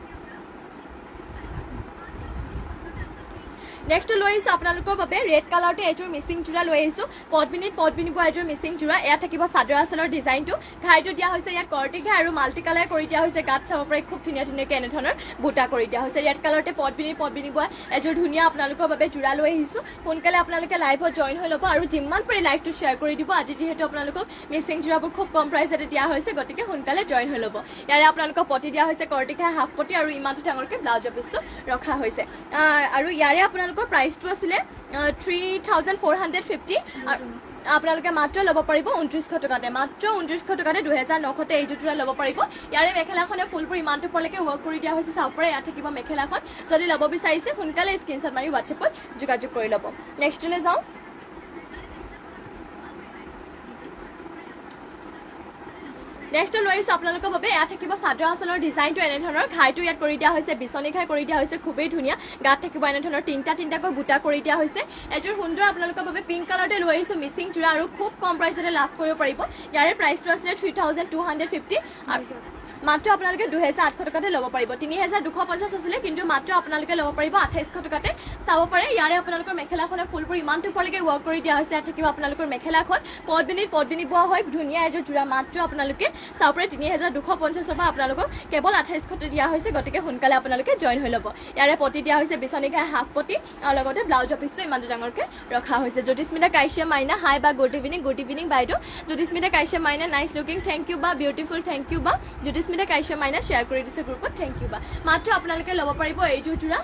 নেক্সট লৈ আহিছোঁ আপোনালোকৰ বাবে ৰেড কালাৰতে এইযোৰ মিচিং জোৰা লৈ আহিছোঁ পদ্মিনী বোৱা এইযোৰ মিচিং জোৰা ইয়াত থাকিব চাদৰ আচলৰ ডিজাইনটো ঘাইটো দিয়া হৈছে ইয়াত কৰ্টি ঘাই আৰু মাল্টি কালাৰ কৰি দিয়া হৈছে গাত চাব পাৰে খুব ধুনীয়াকৈ এনেধৰণৰ বুটা কৰি দিয়া হৈছে ৰেড কালাৰতে পদ্মিনী বোৱা এযোৰ ধুনীয়া আপোনালোকৰ বাবে জোৰা লৈ আহিছোঁ সোনকালে আপোনালোকে লাইভত জইন হৈ ল'ব আৰু যিমান পাৰে লাইভটো শ্বেয়াৰ কৰি দিব আজি যিহেতু আপোনালোকক মিচিং জোৰাবোৰ খুব কম প্ৰাইচতে দিয়া হৈছে গতিকে সোনকালে জইন হৈ ল'ব ইয়াৰে আপোনালোকক পতি দিয়া হৈছে কৰ্টি ঘাই হাফ পতি আৰু ইমানটো ডাঙৰকৈ ব্লাউজৰ পিছটো ৰখা হৈছে আৰু ইয়াৰে আপোনালোকৰ প্ৰাইচটো আছিলে 3,450 আপোনালোকে মাত্ৰ ল'ব পাৰিব 29 টকাতে মাত্ৰ 29 টকাতে 2,900তে এইযোৰ জোৰা ল'ব পাৰিব ইয়াৰে মেখেলাখনে ফুলবোৰ ইমানটো ওপৰলৈকে ৱৰ্ক কৰি দিয়া হৈছে চাব পাৰে ইয়াত থাকিব মেখেলাখন যদি ল'ব বিচাৰিছে সোনকালে স্ক্ৰীনশ্বট মাৰি হোৱাটছএপত যোগাযোগ কৰি ল'ব নেক্সটলৈ যাওঁ নেক্সট লৈ আহিছোঁ আপোনালোকৰ বাবে এয়া থাকিব চাদৰ আচলৰ ডিজাইনটো এনেধৰণৰ ঘাইটো ইয়াত কৰি দিয়া হৈছে বিচনী ঘাই কৰি দিয়া হৈছে খুবেই ধুনীয়া গাত থাকিব এনেধৰণৰ তিনিটাকৈ বুটা কৰি দিয়া হৈছে এযোৰ সুন্দৰ আপোনালোকৰ বাবে পিংক কালাৰতে লৈ আহিছোঁ মিচিং জোৰা আৰু খুব কম প্ৰাইচতে লাভ কৰিব পাৰিব ইয়াৰে প্ৰাইচটো আছিলে 3,250 আৰু মাত্ৰ আপোনালোকে 2,800 টকাতে ল'ব পাৰিব 3,250 আছিলে কিন্তু মাত্ৰ আপোনালোকে ল'ব পাৰিব 2800 টকাতে চাব পাৰে ইয়াৰে আপোনালোকৰ মেখেলাখনে ফুলবোৰ ইমানটো ওপৰলৈকে ৱৰ্ক কৰি দিয়া হৈছে ইয়াত থাকিব আপোনালোকৰ মেখেলাখন পদ্মিনী বোৱা হয় ধুনীয়া এযোৰ জোৰা মাত্ৰ আপোনালোকে চাব পাৰে 3,250 বা আপোনালোকক কেৱল 2800তে দিয়া হৈছে গতিকে সোনকালে আপোনালোকে জইন হৈ ল'ব ইয়াৰে পতি দিয়া হৈছে বিচনী ঘাই হাফ পতি আৰু লগতে ব্লাউজৰ পিছটো ইমানটো ডাঙৰকৈ ৰখা হৈছে জ্যোতিস্মিতা কাশ্যপ মাইনা হাই বা গুড ইভিনিং বাইদেউ জ্যোতিস্মিতা কাশ্যপ মাইনা নাইচ লুকিং থেংক ইউ বা বিউটিফুল থেংক ইউ বা জ্যোতিস্মিতা কাশ্যপ মাইনা শ্বেয়াৰ কৰি দিছে গ্ৰুপত থেংক ইউ বা মাত্ৰ আপোনালোকে ল'ব পাৰিব এইযোৰ জোৰা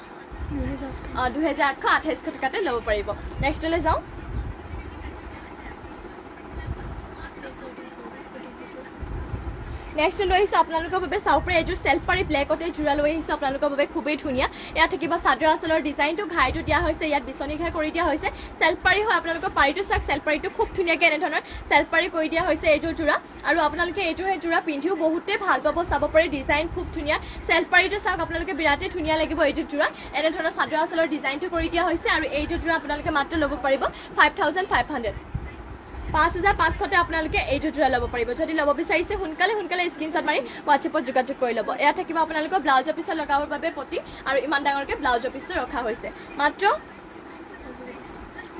2,828 টকাতে ল'ব পাৰিব নেক্সটলৈ যাওঁ নেক্সট লৈ আহিছোঁ আপোনালোকৰ বাবে চাওপৰে এইযোৰ চেল্ফ পাৰি ব্লেকতে জোৰা লৈ আহিছোঁ আপোনালোকৰ বাবে খুবেই ধুনীয়া ইয়াত থাকিব চাদৰ আঁচলৰ ডিজাইনটো ঘাইটো দিয়া হৈছে ইয়াত বিচনী ঘাই কৰি দিয়া হৈছে চেল্ফ পাৰি হয় আপোনালোকৰ পাৰিটো চাওক চেল্ফ পাৰিটো খুব ধুনীয়াকৈ এনেধৰণৰ চেল্ফ পাৰি কৰি দিয়া হৈছে এইযোৰ জোৰা আৰু আপোনালোকে এইযোৰ সেই জোৰা পিন্ধিও বহুতেই ভাল পাব চাব পাৰে ডিজাইন খুব ধুনীয়া চেল্ফ পাৰিটো চাওক আপোনালোকে বিৰাটেই ধুনীয়া লাগিব এইযোৰ জোৰা এনেধৰণৰ চাদৰ আঁচলৰ ডিজাইনটো কৰি দিয়া হৈছে আৰু এইযোৰ জোৰা আপোনালোকে মাত্ৰ ল'ব পাৰিব 5500 5500 আপোনালোকে এইযোৰ জোৰা ল'ব পাৰিব যদি ল'ব বিচাৰিছে সোনকালে স্ক্ৰীনশ্বট মাৰি হোৱাটছএপত যোগাযোগ কৰি ল'ব এয়া থাকিব আপোনালোকৰ ব্লাউজৰ পিছত লগাবৰ বাবে পটি আৰু ইমান ডাঙৰকৈ ব্লাউজৰ পিছটো ৰখা হৈছে মাত্ৰ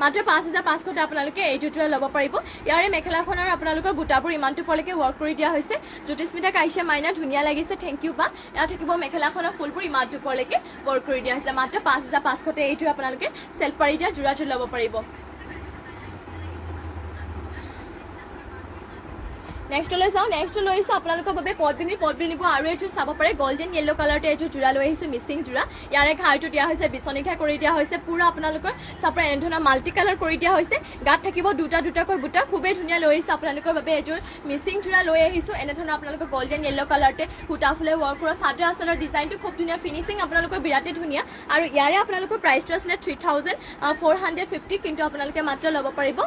5500 আপোনালোকে এইযোৰ জোৰা ল'ব পাৰিব ইয়াৰে মেখেলাখনৰ আপোনালোকৰ বুটাবোৰ ইমানটো পৰলৈকে ৱৰ্ক কৰি দিয়া হৈছে জ্যোতিস্মিতা কাইছে মাইনা ধুনীয়া লাগিছে থেংক ইউ বা এয়া থাকিব মেখেলাখনৰ ফুলবোৰ ইমানটো পৰলৈকে ৱৰ্ক কৰি দিয়া হৈছে মাত্ৰ 5500 এইযোৰ আপোনালোকে চেল্ফ পাৰি দিয়া জোৰাযোৰ ল'ব পাৰিব নেক্সট লৈ যাওঁ নেক্সট লৈ আহিছোঁ আপোনালোকৰ বাবে পদ্মিনীবোৰ আৰু এইযোৰ চাব পাৰে গল্ডেন য়েল্লো কালাৰতে এইযোৰ জোৰা লৈ আহিছোঁ মিচিং জোৰা ইয়াৰে ঘাইটো দিয়া হৈছে বিচনী ঘাই কৰি দিয়া হৈছে পুৰা আপোনালোকৰ চাপৰা এনেধৰণৰ মাল্টি কালাৰ কৰি দিয়া হৈছে গাত থাকিব দুটাকৈ বুটা খুবেই ধুনীয়া লৈ আহিছোঁ আপোনালোকৰ বাবে এইযোৰ মিচিং জোৰা লৈ আহিছোঁ এনেধৰণৰ আপোনালোকৰ গল্ডেন য়েল্লো কালাৰতে সূতা ফুলে ৱৰ্ক কৰা চাদৰ আঁচলৰ ডিজাইনটো খুব ধুনীয়া ফিনিচিং আপোনালোকৰ বিৰাটেই ধুনীয়া আৰু ইয়াৰে আপোনালোকৰ প্ৰাইচটো আছিলে 3450 কিন্তু আপোনালোকে মাত্ৰ ল'ব পাৰিব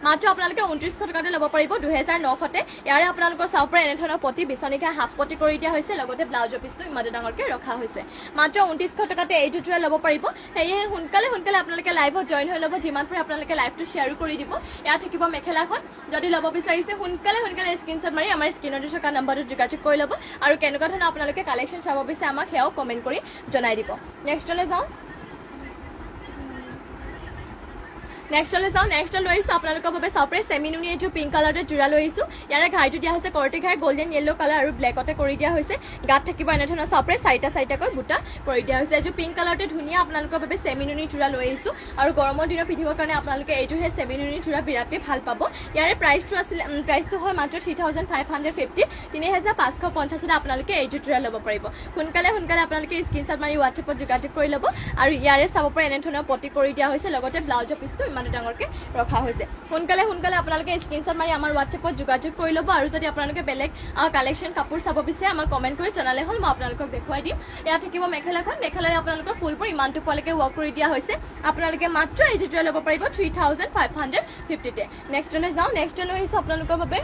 মাত্ৰ আপোনালোকে 2900 টকাতে ল'ব পাৰিব 2900 ইয়াৰে আপোনালোকৰ চাব পাৰে এনেধৰণৰ পটি বিচনী ঘাই হাফ পটি কৰি দিয়া হৈছে লগতে ব্লাউজৰ পিছটো ইমান ডাঙৰকৈ ৰখা হৈছে মাত্ৰ 2900 টকাতে এইযোৰ জোৰা ল'ব পাৰিব সেয়েহে সোনকালে আপোনালোকে লাইভত জইন হৈ ল'ব যিমান পাৰে আপোনালোকে লাইভটো শ্বেয়াৰো কৰি দিব ইয়াত থাকিব মেখেলাখন যদি ল'ব বিচাৰিছে সোনকালে স্ক্ৰীনশ্বট মাৰি আমাৰ স্ক্ৰীনতে থকা নম্বৰটোত যোগাযোগ কৰি ল'ব আৰু কেনেকুৱা ধৰণৰ আপোনালোকে কালেকশ্যন চাব বিচাৰে আমাক সেয়াও কমেণ্ট কৰি জনাই দিব নেক্সটলৈ যাওঁ নেক্সট লৈ আহিছোঁ আপোনালোকৰ বাবে চাপৰে চেমিনুনি এইযোৰ পিংক কালাৰতে জোৰা লৈ আহিছোঁ ইয়াৰে ঘাইটো দিয়া হৈছে কৰ্টি ঘাই গল্ডেন য়েল্লো কালাৰ আৰু ব্লেকতে কৰি দিয়া হৈছে গাত থাকিব এনেধৰণৰ চাপৰে চাৰিটাকৈ বুটা কৰি দিয়া হৈছে এইযোৰ পিংক কালাৰতে ধুনীয়া আপোনালোকৰ বাবে চেমিনুনি জোৰা লৈ আহিছোঁ আৰু গৰমৰ দিনত পিন্ধিবৰ কাৰণে আপোনালোকে এইযোৰ সেই চেমিনুনি জোৰা বিৰাটেই ভাল পাব ইয়াৰে প্ৰাইচটো হয় মাত্ৰ 3550 3550 আপোনালোকে এইযোৰ জোৰা ল'ব পাৰিব সোনকালে আপোনালোকে স্ক্ৰীনশ্বট মাৰি হোৱাটছএপত যোগাযোগ কৰি ল'ব আৰু ইয়াৰে চাব পাৰে এনেধৰণৰ পটি কৰি দিয়া হৈছে লগতে ব্লাউজৰ পিছটো ডাঙৰকৈ ৰখা হৈছে সোনকালে আপোনালোকে স্ক্ৰীনশ্বট মাৰি আমাৰ হোৱাটছএপত যোগাযোগ কৰি ল'ব আৰু যদি আপোনালোকে বেলেগ কালেকশ্যন কাপোৰ চাব বিচাৰে আমাক কমেণ্ট কৰি জনালে হ'ল মই আপোনালোকক দেখুৱাই দিম ইয়াত থাকিব মেখেলাৰে আপোনালোকৰ ফুলবোৰ ইমানটো পোৱালৈকে ৱৰ্ক কৰি দিয়া হৈছে আপোনালোকে মাত্ৰ এইযোৰ জোৰা ল'ব পাৰিব 3550 নেক্সটলৈ যাওঁ নেক্সটলৈ আহিছোঁ আপোনালোকৰ বাবে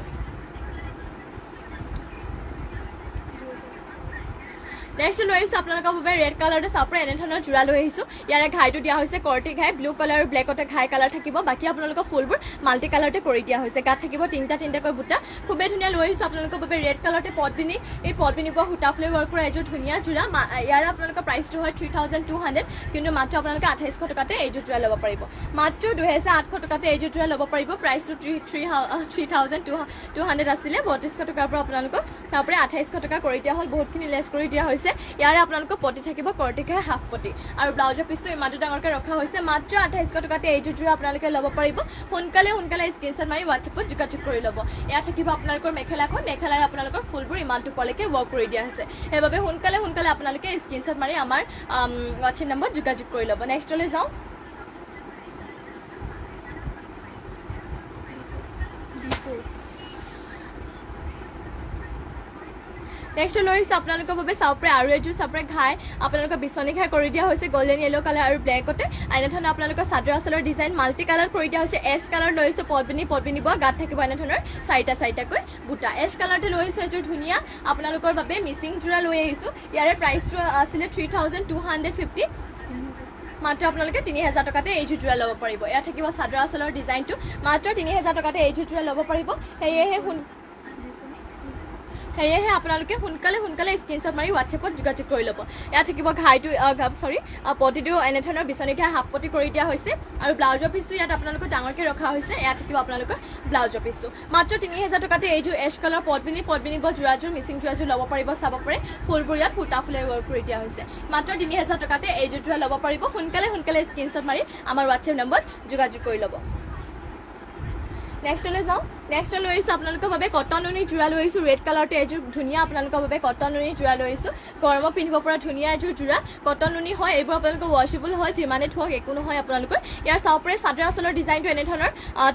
নেক্সট লৈ আহিছোঁ আপোনালোকৰ বাবে ৰেড কালাৰতে চাপৰে এনেধৰণৰ জোৰা লৈ আহিছোঁ ইয়াৰে ঘাইটো দিয়া হৈছে কৰ্টি ঘাই ব্লু কালাৰ আৰু ব্লেকতে ঘাই কালাৰ থাকিব বাকী আপোনালোকৰ ফুলবোৰ মাল্টি কালাৰতে কৰি দিয়া হৈছে গাত থাকিব তিনিটাকৈ বুটা খুবেই ধুনীয়া লৈ আহিছোঁ আপোনালোকৰ বাবে ৰেড কালাৰতে পদ্মিনী পোৱা সূতা ফুলে ৱৰ্ক কৰা এইযোৰ ধুনীয়া জোৰা ইয়াৰে আপোনালোকৰ প্ৰাইচটো হয় 3200 কিন্তু মাত্ৰ আপোনালোকে 2800 টকাতে এইযোৰ জোৰা ল'ব পাৰিব মাত্ৰ 2800 টকাতে এইযোৰ জোৰা ল'ব পাৰিব প্ৰাইচটো 3200 আছিলে 3200 টকাৰ পৰা আপোনালোকক তাৰপৰা 2800 টকা কৰি দিয়া হ'ল বহুতখিনি লেছ কৰি দিয়া হৈছে ইয়াৰে আপোনালোকৰ পটি থাকিব কৰ্টি ঘাই হাফ পটি আৰু ব্লাউজৰ পিছটো ইমানটো ডাঙৰকৈ ৰখা হৈছে মাত্ৰ 2800 টকাতে এইযোৰ জোৰা আপোনালোকে ল'ব পাৰিব সোনকালে স্ক্ৰীনশ্বট মাৰি হোৱাটছএপত যোগাযোগ কৰি ল'ব ইয়াত থাকিব আপোনালোকৰ মেখেলাৰে আপোনালোকৰ ফুলবোৰ ইমানটো পৰলৈকে ৱৰ্ক কৰি দিয়া হৈছে সেইবাবে সোনকালে আপোনালোকে স্ক্ৰীনশ্বট মাৰি আমাৰ হোৱাটছএপ নম্বৰত যোগাযোগ কৰি ল'ব নেক্সটলৈ যাওঁ নেক্সট লৈ আহিছোঁ আপোনালোকৰ বাবে চাপৰে আৰু এইযোৰ চাপৰে ঘাই আপোনালোকৰ বিচনী ঘাই কৰি দিয়া হৈছে গল্ডেন য়েল্লো কালাৰ আৰু ব্লেকতে এনেধৰণৰ আপোনালোকৰ চাদৰ আঁচলৰ ডিজাইন মাল্টি কালাৰ কৰি দিয়া হৈছে এছ কালাৰ লৈ আহিছোঁ পদ্মিনী বোৱা গাত থাকিব এনেধৰণৰ চাৰিটাকৈ বুটা এছ কালাৰতে লৈ আহিছোঁ এইযোৰ ধুনীয়া আপোনালোকৰ বাবে মিচিং জোৰা লৈ আহিছোঁ ইয়াৰে প্ৰাইচটো আছিলে 3250 মাত্ৰ আপোনালোকে 3000 টকাতে এইযোৰ জোৰা ল'ব পাৰিব ইয়াত থাকিব চাদৰ আঁচলৰ ডিজাইনটো মাত্ৰ 3000 টকাতে এইযোৰ জোৰা ল'ব পাৰিব সেয়েহে আপোনালোকে সোনকালে স্ক্ৰীনশ্বট মাৰি হোৱাটছএপত যোগাযোগ কৰি ল'ব ইয়াত থাকিব পটিটো এনেধৰণৰ বিচনী ঘাই হাফ পটি কৰি দিয়া হৈছে আৰু ব্লাউজৰ পিছটো ইয়াত আপোনালোকৰ ডাঙৰকৈ ৰখা হৈছে ইয়াত থাকিব আপোনালোকৰ ব্লাউজৰ পিছটো মাত্ৰ 3000 টকাতে এইযোৰ এছ কালাৰ পদ্মিনী বৰ জোৰাযোৰ মিচিং জোৰাযোৰ ল'ব পাৰিব চাব পাৰে ফুলবোৰ ইয়াত সূতা ফুলে ৱৰ্ক কৰি দিয়া হৈছে মাত্ৰ 3000 টকাতে এইযোৰ জোৰা ল'ব পাৰিব সোনকালে স্ক্ৰীনশ্বট মাৰি আমাৰ হোৱাটছএপ নম্বৰত যোগাযোগ কৰি ল'ব নেক্সটলৈ যাওঁ নেক্সট লৈ আহিছোঁ আপোনালোকৰ বাবে কটন উনি যোৰা লৈ আহিছোঁ ৰেড কালাৰটো এযোৰ ধুনীয়া আপোনালোকৰ বাবে কটন উনি যোৰা লৈ আহিছোঁ গৰমত পিন্ধিব পৰা ধুনীয়া এযোৰ যোৰা কটন উনি হয় এইবোৰ আপোনালোকৰ ৱাশ্বেবল হয় যিমানে থওক একো নহয় আপোনালোকৰ ইয়াৰ চাওপৰে চাদৰ আঁচলৰ ডিজাইনটো এনেধৰণৰ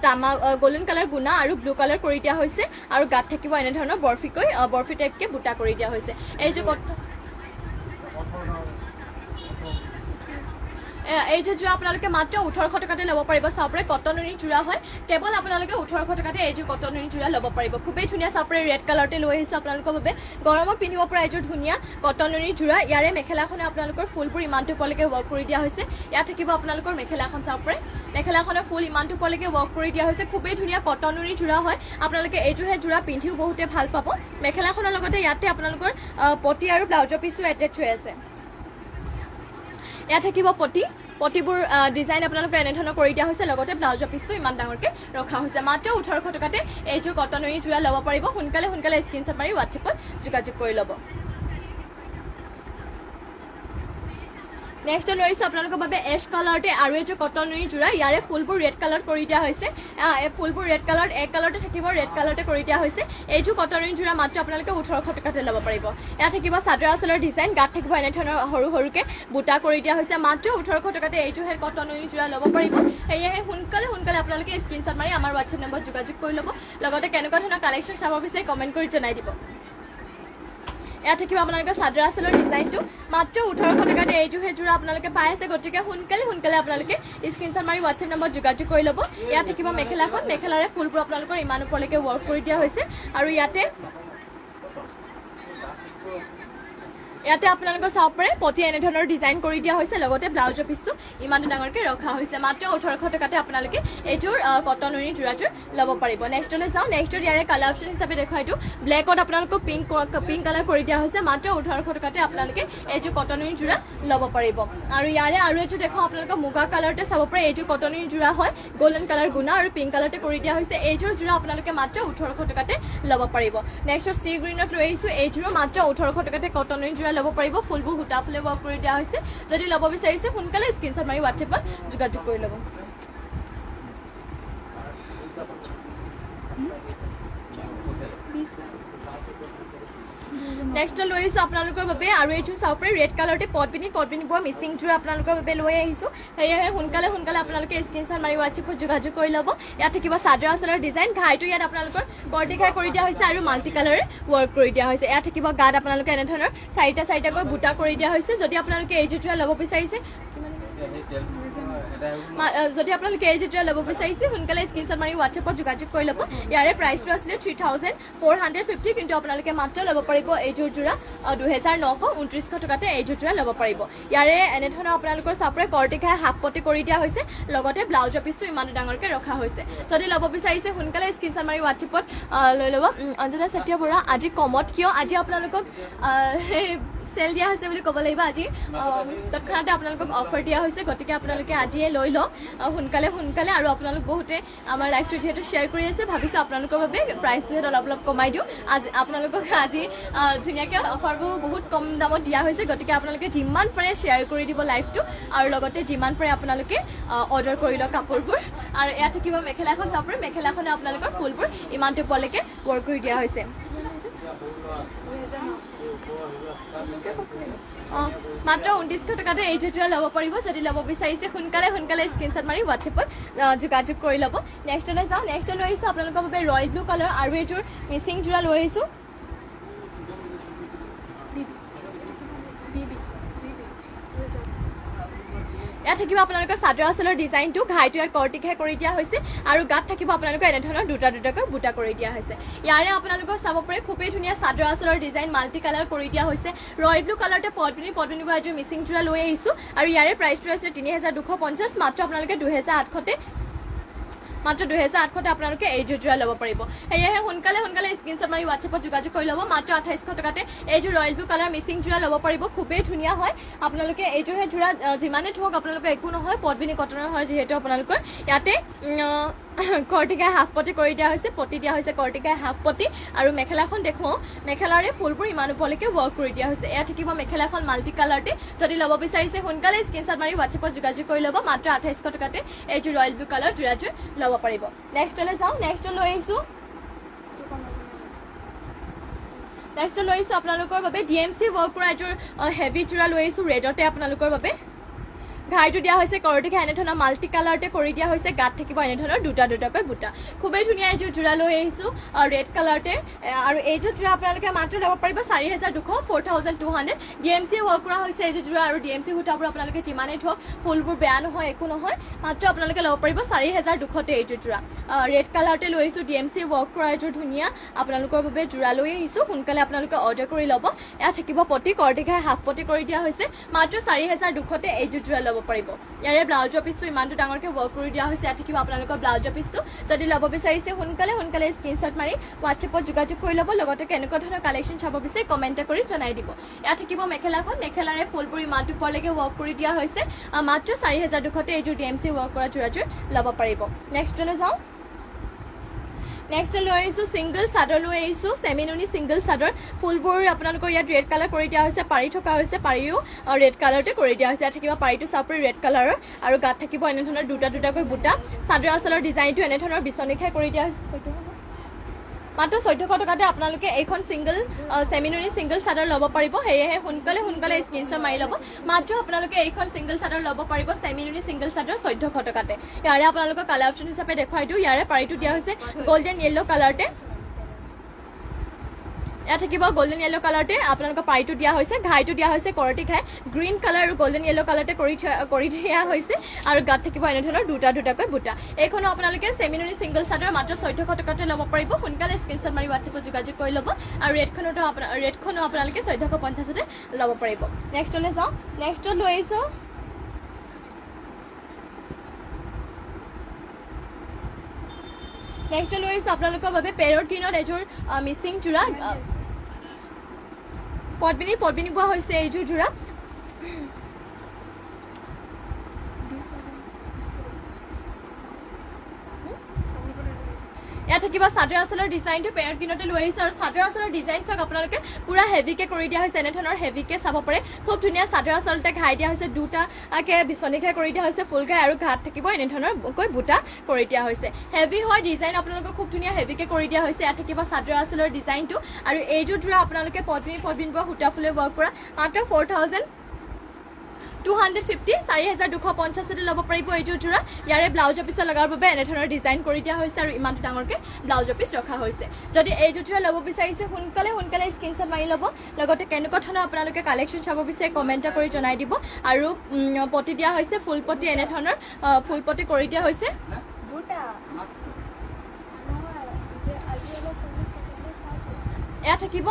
তামা গল্ডেন কালাৰ গুণা আৰু ব্লু কালাৰ কৰি দিয়া হৈছে আৰু গাত থাকিব এনেধৰণৰ বৰফি টাইপকৈ বুটা কৰি দিয়া হৈছে এইযোৰ এইযোৰ যোৰা আপোনালোকে মাত্ৰ 1800 টকাতে ল'ব পাৰিব চাপৰে কটন উনি যোৰা হয় কেৱল আপোনালোকে 1800 টকাতে এইযোৰ কটন উনি যোৰা ল'ব পাৰিব খুবেই ধুনীয়া চাপৰে ৰেড কালাৰতে লৈ আহিছোঁ আপোনালোকৰ বাবে গৰমত পিন্ধিব পৰা এইযোৰ ধুনীয়া কটন উনি যোৰা ইয়াৰে মেখেলাখনে আপোনালোকৰ ফুলবোৰ ইমানটো ওপৰলৈকে ৱৰ্ক কৰি দিয়া হৈছে ইয়াত থাকিব আপোনালোকৰ মেখেলাখন চাপৰে মেখেলাখনৰ ফুল ইমানটো ওপৰলৈকে ৱৰ্ক কৰি দিয়া হৈছে খুবেই ধুনীয়া কটন উনি যোৰা হয় আপোনালোকে এইযোৰহে যোৰা পিন্ধিও বহুতে ভাল পাব মেখেলাখনৰ লগতে ইয়াতে আপোনালোকৰ পটি আৰু ব্লাউজৰ পিছো এটেচ হৈ আছে ইয়াত থাকিব পটিবোৰ ডিজাইন আপোনালোকে এনেধৰণৰ কৰি দিয়া হৈছে লগতে ব্লাউজৰ পিচটো ইমান ডাঙৰকৈ ৰখা হৈছে মাত্ৰ 1800 টকাতে এইযোৰ কটন উনি যোৰা ল'ব পাৰিব সোনকালে স্ক্ৰীনশ্বট মাৰি হোৱাটছএপত যোগাযোগ কৰি ল'ব নেক্সট লৈ আহিছোঁ আপোনালোকৰ বাবে এছ কালাৰতে আৰু এইযোৰ কটন উনি যোৰা ইয়াৰে ফুলবোৰ ৰেড কালাৰ কৰি দিয়া হৈছে ফুলবোৰ ৰেড কালাৰ এক কালাৰতে থাকিব ৰেড কালাৰতে কৰি দিয়া হৈছে এইযোৰ কটন উনি যোৰা মাত্ৰ আপোনালোকে 1800 টকাতে ল'ব পাৰিব ইয়াত থাকিব চাদৰ আঁচলৰ ডিজাইন গাত থাকিব এনেধৰণৰ সৰুকৈ বুটা কৰি দিয়া হৈছে মাত্ৰ 1800 টকাতে এইযোৰ কটন উনি যোৰা ল'ব পাৰিব সেয়েহে সোনকালে আপোনালোকে স্ক্ৰীনশ্বট মাৰি আমাৰ হোৱাটছএপ নম্বৰত যোগাযোগ কৰি ল'ব লগতে কেনেকুৱা ধৰণৰ কালেকশ্যন চাব বিচাৰে কমেণ্ট কৰি জনাই দিব ইয়াত থাকিব আপোনালোকে চাদৰ আঁচলৰ ডিজাইনটো মাত্ৰ 1800 টকাতে এইযোৰ যোৰা আপোনালোকে পাই আছে গতিকে সোনকালে আপোনালোকে স্ক্ৰীনশ্বট মাৰি হোৱাটছএপ নম্বৰত যোগাযোগ কৰি ল'ব ইয়াত থাকিব মেখেলাৰে ফুলবোৰ আপোনালোকৰ ইমান ওপৰলৈকে ৱৰ্ক কৰি দিয়া হৈছে আৰু ইয়াতে আপোনালোকৰ চাব পাৰে পটি এনেধৰণৰ ডিজাইন কৰি দিয়া হৈছে লগতে ব্লাউজৰ পিচটো ইমানটো ডাঙৰকৈ ৰখা হৈছে মাত্ৰ 1800 টকাতে আপোনালোকে এইযোৰ কটন উনি যোৰাযোৰ ল'ব পাৰিব নেক্সটলৈ যাওঁ নেক্সটত ইয়াৰে কালাৰ অপশ্যন হিচাপে দেখুৱাইটো ব্লেকত আপোনালোকক পিংক কালাৰ কৰি দিয়া হৈছে মাত্ৰ 1800 টকাতে আপোনালোকে এইযোৰ কটন উনি যোৰা ল'ব পাৰিব আৰু ইয়াৰে আৰু এইটো দেখাওঁ আপোনালোকক মুগা কালাৰতে চাব পাৰে এইযোৰ কটন উনি যোৰা হয় গল্ডেন কালাৰ গুণা আৰু পিংক কালাৰতে কৰি দিয়া হৈছে এইযোৰ যোৰা আপোনালোকে মাত্ৰ 1800 টকাতে ল'ব পাৰিব নেক্সটত চি গ্ৰীণত লৈ আহিছোঁ এইযোৰো মাত্ৰ 1800 টকাতে কটন উনি যোৰা ল'ব পাৰিব ফুলবোৰ সূতা ফুলে ৱৰ্ক কৰি দিয়া হৈছে যদি ল'ব বিচাৰিছে সোনকালে স্ক্ৰীনশ্বট মাৰি হোৱাটছএপত যোগাযোগ কৰি ল'ব নেক্সট লৈ আহিছোঁ আপোনালোকৰ বাবে আৰু এইযোৰ চাব পাৰে ৰেড কালাৰতে পটপিনি বোৱা মিচিং যোৰা আপোনালোকৰ বাবে লৈ আহিছোঁ সেয়েহে সোনকালে আপোনালোকে স্ক্ৰীনশ্বট মাৰি হোৱাটছএপত যোগাযোগ কৰি ল'ব ইয়াত থাকিব চাদৰ আঁচলৰ ডিজাইন ঘাইটো ইয়াত আপোনালোকৰ কৰ্টি ঘাই কৰি দিয়া হৈছে আৰু মাল্টি কালাৰে ৱৰ্ক কৰি দিয়া হৈছে ইয়াত থাকিব গাত আপোনালোকে এনেধৰণৰ চাৰিটাকৈ বুটা কৰি দিয়া হৈছে যদি আপোনালোকে এইযোৰ যোৰা ল'ব বিচাৰিছে যদি আপোনালোকে এই যোৰা ল'ব বিচাৰিছে সোনকালে স্ক্ৰীনশ্বট মাৰি হোৱাটছএপত যোগাযোগ কৰি ল'ব ইয়াৰে প্ৰাইচটো আছিলে 3450 কিন্তু আপোনালোকে মাত্ৰ ল'ব পাৰিব এইযোৰ যোৰা 2929 টকাতে এইযোৰ যোৰা ল'ব পাৰিব ইয়াৰে এনেধৰণৰ আপোনালোকৰ চাপৰে কৰ্টি খাই হাফ পটি কৰি দিয়া হৈছে লগতে ব্লাউজৰ পিচটো ইমান ডাঙৰকৈ ৰখা হৈছে যদি ল'ব বিচাৰিছে সোনকালে স্ক্ৰীনশ্বট মাৰি হোৱাটছএপত লৈ ল'ব অঞ্জনা চেতিয়া বৰুৱা আজি কমত কিয় আজি আপোনালোকক চেল দিয়া হৈছে বুলি ক'ব লাগিব আজি তৎক্ষণাতে আপোনালোকক অফাৰ দিয়া হৈছে গতিকে আপোনালোকে আজিয়ে লৈ লওক সোনকালে আৰু আপোনালোক বহুতে আমাৰ লাইভটো যিহেতু শ্বেয়াৰ কৰি আছে ভাবিছোঁ আপোনালোকৰ বাবে প্ৰাইচটো অলপ কমাই দিওঁ আজি আপোনালোকক আজি ধুনীয়াকৈ অফাৰবোৰ বহুত কম দামত দিয়া হৈছে গতিকে আপোনালোকে যিমান পাৰে শ্বেয়াৰ কৰি দিব লাইভটো আৰু লগতে যিমান পাৰে আপোনালোকে অৰ্ডাৰ কৰি লওক কাপোৰবোৰ আৰু ইয়াত থাকিব মেখেলাখন চাপৰে মেখেলাখনে আপোনালোকৰ ফুলবোৰ ইমানটো ওপৰলৈকে ৱৰ্ক কৰি দিয়া হৈছে মাত্ৰ 2900 টকাতে এই যোৰা ল'ব পাৰিব যদি ল'ব বিচাৰিছে সোনকালে স্ক্ৰীনশ্বট মাৰি হোৱাটছএপত যোগাযোগ কৰি ল'ব নেক্সটলৈ যাওঁ নেক্সট লৈ আহিছোঁ আপোনালোকৰ বাবে ৰয়েল ব্লু কালাৰ আৰু এইযোৰ মিচিং যোৰা লৈ আহিছোঁ ইয়াত থাকিব আপোনালোকৰ চাদৰ আঁচলৰ ডিজাইনটো ঘাইটো ইয়াত কৰ্টি ঘাই কৰি দিয়া হৈছে আৰু গাত থাকিব আপোনালোকৰ এনেধৰণৰ দুটাকৈ বুটা কৰি দিয়া হৈছে ইয়াৰে আপোনালোকক চাব পাৰে খুবেই ধুনীয়া চাদৰ আঁচলৰ ডিজাইন মাল্টি কালাৰ কৰি দিয়া হৈছে ৰয়েল ব্লু কালাৰতে পটপিনি বোৱা এযোৰ মিচিং যোৰা লৈ আহিছোঁ আৰু ইয়াৰে প্ৰাইচটো আছিলে 3250 মাত্ৰ আপোনালোকে 2800তে মাত্ৰ 2800তে আপোনালোকে এইযোৰ যোৰা ল'ব পাৰিব সেয়েহে সোনকালে স্ক্ৰীনশ্বট মাৰি হোৱাটছএপত যোগাযোগ কৰি ল'ব মাত্ৰ 2800 টকাতে এইযোৰ ৰয়েল ব্লু কালাৰ মিচিং যোৰা ল'ব পাৰিব খুবেই ধুনীয়া হয় আপোনালোকে এইযোৰ যোৰা যিমানে থওক আপোনালোকে একো নহয় পটবিনি কটনৰ হয় যিহেতু আপোনালোকৰ ইয়াতে কৰ্টিকাই হাফ পটি কৰি দিয়া হৈছে, পটি দিয়া হৈছে কৰ্টিকাই হাফ পটি। আৰু মেখেলাখন দেখুৱাওঁ, মেখেলাৰে ফুলবোৰ ইমান ওপৰলৈকে ৱৰ্ক কৰি দিয়া হৈছে। এয়া থাকিব মেখেলাখন মাল্টি কালাৰতে। যদি ল'ব বিচাৰিছে সোনকালে স্ক্ৰীনশ্বট মাৰি হোৱাটছএপত যোগাযোগ কৰি ল'ব। মাত্ৰ 2800 টকাতে এইযোৰ ৰয়েল ব্লু কালাৰ যোৰাযোৰ ল'ব পাৰিব। নেক্সটলৈ যাওঁ, নেক্সট লৈ আহিছোঁ আপোনালোকৰ বাবে DMC ৱৰ্ক কৰা এযোৰ হেভি যোৰা লৈ আহিছোঁ ৰেডতে আপোনালোকৰ বাবে। ঘাইটো দিয়া হৈছে কৰ্টিকা এনেধৰণৰ মাল্টি কালাৰতে কৰি দিয়া হৈছে। গাত থাকিব এনেধৰণৰ দুটা দুটাকৈ বুটা। খুবেই ধুনীয়া এইযোৰ যোৰা লৈ আহিছোঁ ৰেড কালাৰতে। আৰু এইযোৰ যোৰা আপোনালোকে মাত্ৰ ল'ব পাৰিব 4200, 4200। DMC ৱৰ্ক কৰা হৈছে এইযোৰ যোৰা। আৰু DMC সূতাবোৰ আপোনালোকে যিমানেই ধৰক ফুলবোৰ বেয়া নহয়, একো নহয়, মাত্ৰ আপোনালোকে ল'ব পাৰিব 4200তে এইযোৰ যোৰা। ৰেড কালাৰতে লৈ আহিছোঁ DMC ৱৰ্ক কৰা এইযোৰ ধুনীয়া আপোনালোকৰ বাবে যোৰা লৈ আহিছোঁ। সোনকালে আপোনালোকে অৰ্ডাৰ কৰি ল'ব। এয়া থাকিব পটি কৰ্টিকাই হাফ পটি কৰি দিয়া হৈছে। মাত্ৰ 4200তে এইযোৰ যোৰা ল'ব পাৰিব। ইয়াৰে ব্লাউজৰ পিচটো ইমানটো ডাঙৰকৈ ৱৰ্ক কৰি দিয়া হৈছে। ইয়াত থাকিব আপোনালোকৰ ব্লাউজৰ পিচটো। যদি ল'ব বিচাৰিছে সোনকালে স্ক্ৰীনশ্বট মাৰি হোৱাটছএপত যোগাযোগ কৰি ল'ব। লগতে কেনেকুৱা ধৰণৰ কালেকশ্যন চাব বিচাৰে কমেণ্ট কৰি জনাই দিব। ইয়াত থাকিব মেখেলাখন, মেখেলাৰে ফুলবোৰ ইমানটো ওপৰলৈকে ৱৰ্ক কৰি দিয়া হৈছে। মাত্ৰ 4200তে এইযোৰ DMC ৱৰ্ক কৰা যোৰাযোৰ ল'ব পাৰিব। নেক্সটলৈ যাওঁ, নেক্সট লৈ আহিছোঁ ছিংগল চাদৰ লৈ আহিছোঁ। চেমিনুনি ছিংগল চাদৰ। ফুলবোৰ আপোনালোকৰ ইয়াত ৰেড কালাৰ কৰি দিয়া হৈছে, পাৰি থকা হৈছে, পাৰিও ৰেড কালাৰতে কৰি দিয়া হৈছে। ইয়াত থাকিব পাৰিটো চাপৰি ৰেড কালাৰৰ। আৰু গাত থাকিব এনেধৰণৰ দুটা দুটাকৈ বুটা। চাদৰ আচলৰ ডিজাইনটো এনেধৰণৰ বিচনী খাই কৰি দিয়া হৈছে। মাত্ৰ 1400 টকাতে আপোনালোকে এইখন ছিংগল চেমিনুনি ছিংগল চাদৰ ল'ব পাৰিব। সেয়েহে সোনকালে স্ক্ৰীনশ্বট মাৰি ল'ব। মাত্ৰ আপোনালোকে এইখন ছিংগল চাদৰ ল'ব পাৰিব চেমিনুনি ছিংগল চাদৰ 1400 টকাতে। ইয়াৰে আপোনালোকৰ কালাৰ অপশ্যন হিচাপে দেখুৱাই দিওঁ। ইয়াৰে পাৰিটো দিয়া হৈছে গল্ডেন য়েল্ল' কালাৰতে। ইয়াত থাকিব গল্ডেন য়েল্ল' কালাৰতে আপোনালোকৰ পাৰিটো দিয়া হৈছে। ঘাইটো দিয়া হৈছে কৰটি ঘাই গ্ৰীণ কালাৰ আৰু গল্ডেন য়েল্ল' কালাৰতে কৰি দিয়া হৈছে। আৰু গাত থাকিব এনেধৰণৰ দুটা দুটাকৈ বুটা। এইখনো আপোনালোকে চেমিনুনি ছিংগল চাদৰ মাত্ৰ 1400 টকাতে ল'ব পাৰিব। সোনকালে স্ক্ৰীনশ্বট মাৰি হোৱাটছএপত যোগাযোগ কৰি ল'ব। আৰু ৰেডখনো আপোনালোকে 1450তে ল'ব পাৰিব। নেক্সটলৈ যাওঁ, নেক্সটত লৈ আহিছোঁ আপোনালোকৰ বাবে পেৰট গ্ৰীণত এযোৰ মিচিং যোৰা। পদ্মিনী বোৱা হৈছে এইযোৰ যোৰা। ইয়াত থাকিব চাদৰ আচলৰ ডিজাইনটো পেৰট গ্ৰীণতে লৈ আহিছোঁ। আৰু চাদৰ আচলৰ ডিজাইন চাওক আপোনালোকে পুৰা হেভিকে কৰি দিয়া হৈছে। এনেধৰণৰ হেভিকে চাব পাৰে। খুব ধুনীয়া চাদৰ আচলতে ঘাই দিয়া হৈছে, দুটাকে বিচনী ঘাই কৰি দিয়া হৈছে ফুল ঘাই। আৰু ঘাট থাকিব এনেধৰণৰকৈ বুটা কৰি দিয়া হৈছে। হেভি হয় ডিজাইন আপোনালোকক খুব ধুনীয়া হেভিকে কৰি দিয়া হৈছে। ইয়াত থাকিব চাদৰ আচলৰ ডিজাইনটো। আৰু এইযোৰ যোৰা আপোনালোকে পদ্মিনী বোৱা সূতা ফুলে ৱৰ্ক কৰা মাত্ৰ 4250, 4250তে ল'ব পাৰিব এইযোৰ যোৰা। ইয়াৰে ব্লাউজৰ পিছত লগাৰ বাবে এনেধৰণৰ ডিজাইন কৰি দিয়া হৈছে। আৰু ইমানটো ডাঙৰকৈ ব্লাউজৰ পিচ ৰখা হৈছে। যদি এইযোৰ যোৰা ল'ব বিচাৰিছে সোনকালে স্ক্ৰীনশ্বট মাৰি ল'ব। লগতে কেনেকুৱা ধৰণৰ আপোনালোকে কালেকশ্যন চাব বিচাৰে কমেণ্ট কৰি জনাই দিব। আৰু পটি দিয়া হৈছে ফুল পটি, এনেধৰণৰ ফুল পটি কৰি দিয়া হৈছে। এয়া থাকিব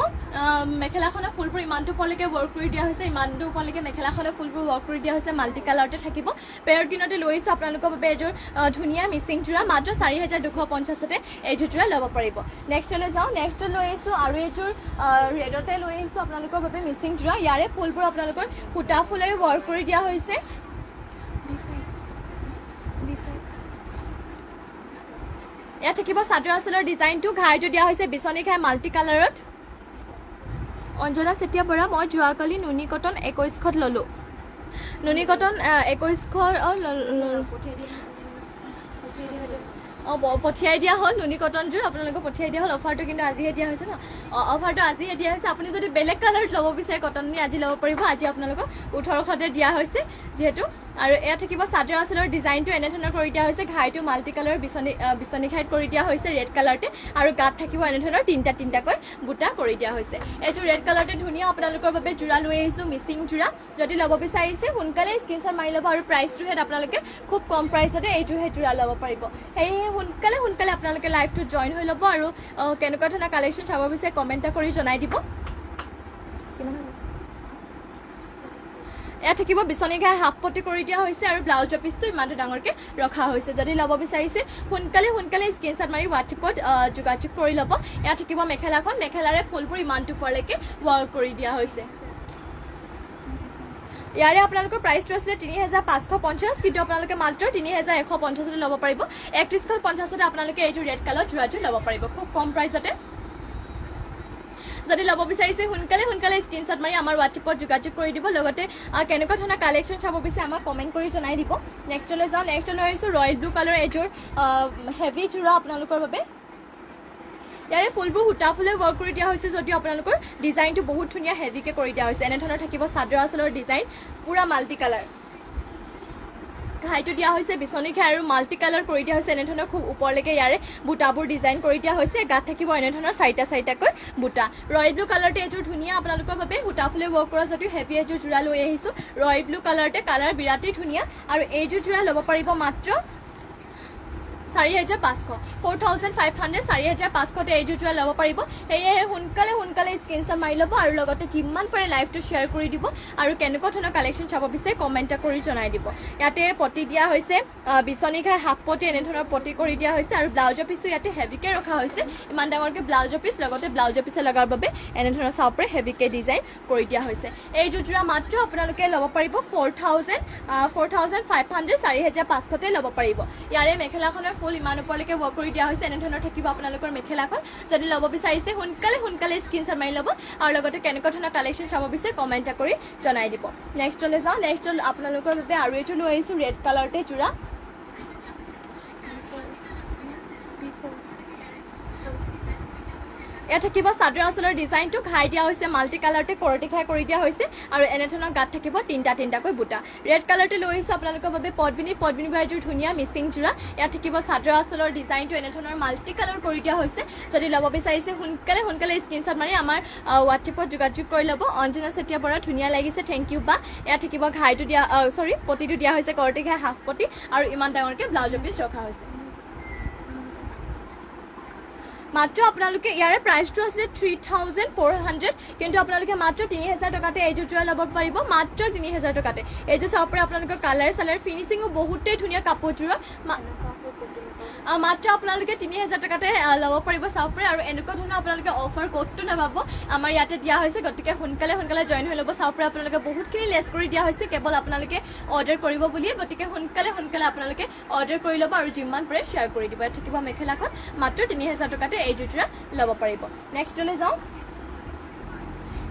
মেখেলাখনৰ ফুলবোৰ ইমানটো ওপৰলৈকে ৱৰ্ক কৰি দিয়া হৈছে। ইমানটো ওপৰলৈকে মেখেলাখনৰ ফুলবোৰ ৱৰ্ক কৰি দিয়া হৈছে। মাল্টি কালাৰতে থাকিব। পেৰট গ্ৰীণতে লৈ আহিছোঁ আপোনালোকৰ বাবে এযোৰ ধুনীয়া মিচিং যোৰা। মাত্ৰ 4250তে এইযোৰ যোৰা ল'ব পাৰিব। নেক্সটলৈ যাওঁ, নেক্সটত লৈ আহিছোঁ আৰু এইযোৰ ৰেডতে লৈ আহিছোঁ আপোনালোকৰ বাবে মিচিং যোৰা। ইয়াৰে ফুলবোৰ আপোনালোকৰ সূতা ফুলেৰে ৱৰ্ক কৰি দিয়া হৈছে। ইয়াত থাকিব চাদৰ আচলৰ ডিজাইনটো। ঘাইটো দিয়া হৈছে বিচনী ঘাই মাল্টি কালাৰত। অঞ্জনা চেতিয়া বৰা, মই যোৱাকালি নুনি কটন 2100ত ল'লোঁ। নুনি কটন 2100 পঠিয়াই দিয়া হ'ল। নুনি কটনযোৰ আপোনালোকক পঠিয়াই দিয়া হ'ল। অফাৰটো কিন্তু আজিহে দিয়া হৈছে ন। অফাৰটো আজিহে দিয়া হৈছে। আপুনি যদি বেলেগ কালাৰত ল'ব বিচাৰে কটন নুনি আজি ল'ব পাৰিব। আজি আপোনালোকক 1800তে দিয়া হৈছে যিহেতু। আৰু এয়া থাকিব চাদৰ আচলৰ ডিজাইনটো এনেধৰণৰ কৰি দিয়া হৈছে। ঘাইটো মাল্টি কালাৰৰ বিচনী ঘাইত কৰি দিয়া হৈছে ৰেড কালাৰতে। আৰু গাত থাকিব এনেধৰণৰ তিনিটাকৈ বুটা কৰি দিয়া হৈছে। এইযোৰ ৰেড কালাৰতে ধুনীয়া আপোনালোকৰ বাবে যোৰা লৈ আহিছোঁ মিচিং যোৰা। যদি ল'ব বিচাৰিছে সোনকালে স্ক্ৰীনশ্বট মাৰি ল'ব। আৰু প্ৰাইচটোহে আপোনালোকে খুব কম প্ৰাইচতে এইযোৰহে যোৰা ল'ব পাৰিব। সেয়েহে সোনকালে আপোনালোকে লাইভটোত জইন হৈ ল'ব। আৰু কেনেকুৱা ধৰণৰ কালেকশ্যন চাব বিচাৰে কমেণ্ট কৰি জনাই দিব। এয়া থাকিব বিচনী ঘাই হাফ পটি কৰি দিয়া হৈছে। আৰু ব্লাউজৰ পিচটো ইমানটো ডাঙৰকৈ ৰখা হৈছে। যদি ল'ব বিচাৰিছে সোনকালে স্ক্ৰীনশ্বট মাৰি হোৱাটছএপত যোগাযোগ কৰি ল'ব। এয়া থাকিব মেখেলাখন। মেখেলাৰে ফুলবোৰ ইমানটো ওপৰলৈকে ৱৰ্ক কৰি দিয়া হৈছে। ইয়াৰে আপোনালোকৰ প্ৰাইচটো আছিলে ৩৫৫০ কিন্তু আপোনালোকে মাত্ৰ ৩১৫০ ল'ব পাৰিব ৩১৫০ আপোনালোকে এইটো ৰেড কালাৰ জোৰাযোৰ ল'ব পাৰিব খুব কম প্ৰাইচতে যদি ল'ব বিচাৰিছে সোনকালে সোনকালে স্ক্ৰীনশ্বট মাৰি আমাৰ হোৱাটছএপত যোগাযোগ কৰি দিব লগতে কেনেকুৱা ধৰণৰ কালেকশ্যন চাব বিচাৰে আমাক কমেণ্ট কৰি জনাই দিব নেক্সটলৈ যাওঁ নেক্সটলৈ আহিছোঁ ৰয়েল ব্লু কালাৰ এযোৰ হেভি জোৰা আপোনালোকৰ বাবে ইয়াৰে ফুলবোৰ সূতা ফুলে ৱৰ্ক কৰি দিয়া হৈছে যদিও আপোনালোকৰ ডিজাইনটো বহুত ধুনীয়া হেভিকৈ কৰি দিয়া হৈছে এনেধৰণৰ থাকিব চাদৰ আঁচলৰ ডিজাইন পুৰা মাল্টি কালাৰ ঘাইটো দিয়া হৈছে বিচনী ঘাই আৰু মাল্টি কালাৰ কৰি দিয়া হৈছে এনেধৰণৰ খুব ওপৰলৈকে ইয়াৰে বুটাবোৰ ডিজাইন কৰি দিয়া হৈছে গাত থাকিব এনেধৰণৰ চাৰিটা চাৰিটাকৈ বুটা ৰয়েল ব্লু কালাৰতে এযোৰ ধুনীয়া আপোনালোকৰ বাবে সূতা ফুলে ৱৰ্ক কৰা যদিও হেভি এযোৰ জোৰা লৈ আহিছোঁ ৰয়েল ব্লু কালাৰতে কালাৰ বিৰাটেই ধুনীয়া আৰু এইযোৰ জোৰা ল'ব পাৰিব মাত্ৰ ৪৫০০ ৪৫০০ ৪৫০০ এইযোৰ জোৰা ল'ব পাৰিব সেয়েহে সোনকালে সোনকালে স্ক্ৰীনশ্বট মাৰি ল'ব আৰু লগতে যিমান পাৰে লাইভটো শ্বেয়াৰ কৰি দিব আৰু কেনেকুৱা ধৰণৰ কালেকশ্যন চাব বিচাৰে কমেণ্ট কৰি জনাই দিব ইয়াতে পটি দিয়া হৈছে বিচনী ঘাই হাফ পটি এনেধৰণৰ পটি কৰি দিয়া হৈছে আৰু ব্লাউজৰ পিচটো ইয়াতে হেভিকৈ ৰখা হৈছে ইমান ডাঙৰকৈ ব্লাউজৰ পিচ লগতে ব্লাউজৰ পিছে লগাৰ বাবে এনেধৰণৰ চাব পাৰে হেভিকৈ ডিজাইন কৰি দিয়া হৈছে এইযোৰ জোৰা মাত্ৰ আপোনালোকে ল'ব পাৰিব ৪৫০০ ৪৫০০ ল'ব পাৰিব ইয়াৰে মেখেলাখনৰ ফুল ইমান ওপৰলৈকে ৱৰ্ক কৰি দিয়া হৈছে এনেধৰণৰ থাকিব আপোনালোকৰ মেখেলাখন যদি ল'ব বিচাৰিছে সোনকালে সোনকালে স্ক্ৰীনশ্বট মাৰি ল'ব আৰু লগতে কেনেকুৱা ধৰণৰ কালেকশ্যন চাব বিচাৰে কমেণ্ট কৰি জনাই দিব নেক্সটলৈ যাওঁ নেক্সট আপোনালোকৰ বাবে আৰু এইটো লৈ আহিছোঁ ৰেড কালাৰতে জোৰা ইয়াত থাকিব চাদৰ আঁচলৰ ডিজাইনটো ঘাই দিয়া হৈছে মাল্টি কালাৰতে কৰতি ঘাই কৰি দিয়া হৈছে আৰু এনেধৰণৰ গাত থাকিব তিনিটাকৈ বুটা ৰেড কালাৰতে লৈ আহিছোঁ আপোনালোকৰ বাবে পদ্মিনী এযোৰ ধুনীয়া মিচিং জোৰা ইয়াত থাকিব চাদৰ আঁচলৰ ডিজাইনটো এনেধৰণৰ মাল্টি কালাৰ কৰি দিয়া হৈছে যদি ল'ব বিচাৰিছে সোনকালে সোনকালে স্ক্ৰীনশ্বট মাৰি আমাৰ হোৱাটছএপত যোগাযোগ কৰি ল'ব অঞ্জনা চেতিয়া বৰা ধুনীয়া লাগিছে থেংক ইউ বা ইয়াত থাকিব ঘাইটো দিয়া পটিটো দিয়া হৈছে কৰতি ঘাই হাফ পটি আৰু ইমান ডাঙৰকৈ ব্লাউজৰ পিচ ৰখা হৈছে মাত্ৰ আপোনালোকে ইয়াৰে প্ৰাইচটো আছিলে ৩৪০০ কিন্তু আপোনালোকে মাত্ৰ ৩০০০ টকাতে এইযোৰ জোৰা ল'ব পাৰিব মাত্ৰ ৩০০০ টকাতে এইযোৰ চাব পাৰে আপোনালোকৰ কালাৰ চালাৰ ফিনিচিঙো বহুতেই ধুনীয়া কাপোৰযোৰৰ মাত্ৰ আপোনালোকে ৩০০০ টকাতে ল'ব পাৰিব চাব পাৰে আৰু এনেকুৱা ধৰণৰ আপোনালোকে অফাৰ ক'তো নাপাব আমাৰ ইয়াতে দিয়া হৈছে গতিকে সোনকালে সোনকালে জইন হৈ ল'ব চাব পাৰে আপোনালোকে বহুতখিনি লেছ কৰি দিয়া হৈছে কেৱল আপোনালোকে অৰ্ডাৰ কৰিব বুলিয়ে গতিকে সোনকালে সোনকালে আপোনালোকে অৰ্ডাৰ কৰি ল'ব আৰু যিমান পাৰে শ্বেয়াৰ কৰি দিব ইয়াত থাকিব মেখেলাখন মাত্ৰ ৩০০০ টকাতে এইযোৰ জোৰা ল'ব পাৰিব নেক্সটলৈ যাওঁ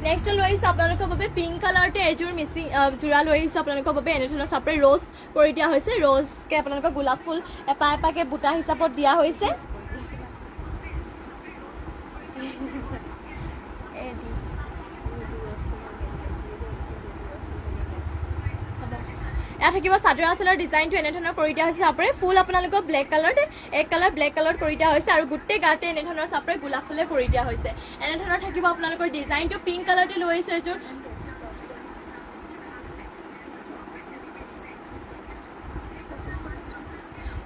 নেক্সট লৈ আহিছোঁ আপোনালোকৰ বাবে পিংক কালাৰতে এযোৰ মিচিং জোৰা লৈ আহিছোঁ আপোনালোকৰ বাবে এনেধৰণৰ চাপৰে ৰ'জ কৰি দিয়া হৈছে ৰ'জকৈ আপোনালোকৰ গোলাপ ফুল এপাকে বুটা হিচাপত দিয়া হৈছে ইয়াত থাকিব চাদৰ আঁচলৰ ডিজাইনটো এনেধৰণৰ কৰি দিয়া হৈছে চাপৰে ফুল আপোনালোকৰ ব্লেক কালাৰতে এক কালাৰ ব্লেক কালাৰ কৰি দিয়া হৈছে আৰু গোটেই গাতে এনেধৰণৰ চাপৰে গোলাপ ফুলে কৰি দিয়া হৈছে এনেধৰণৰ থাকিব আপোনালোকৰ ডিজাইনটো পিংক কালাৰতে লৈ আহিছোঁ এযোৰ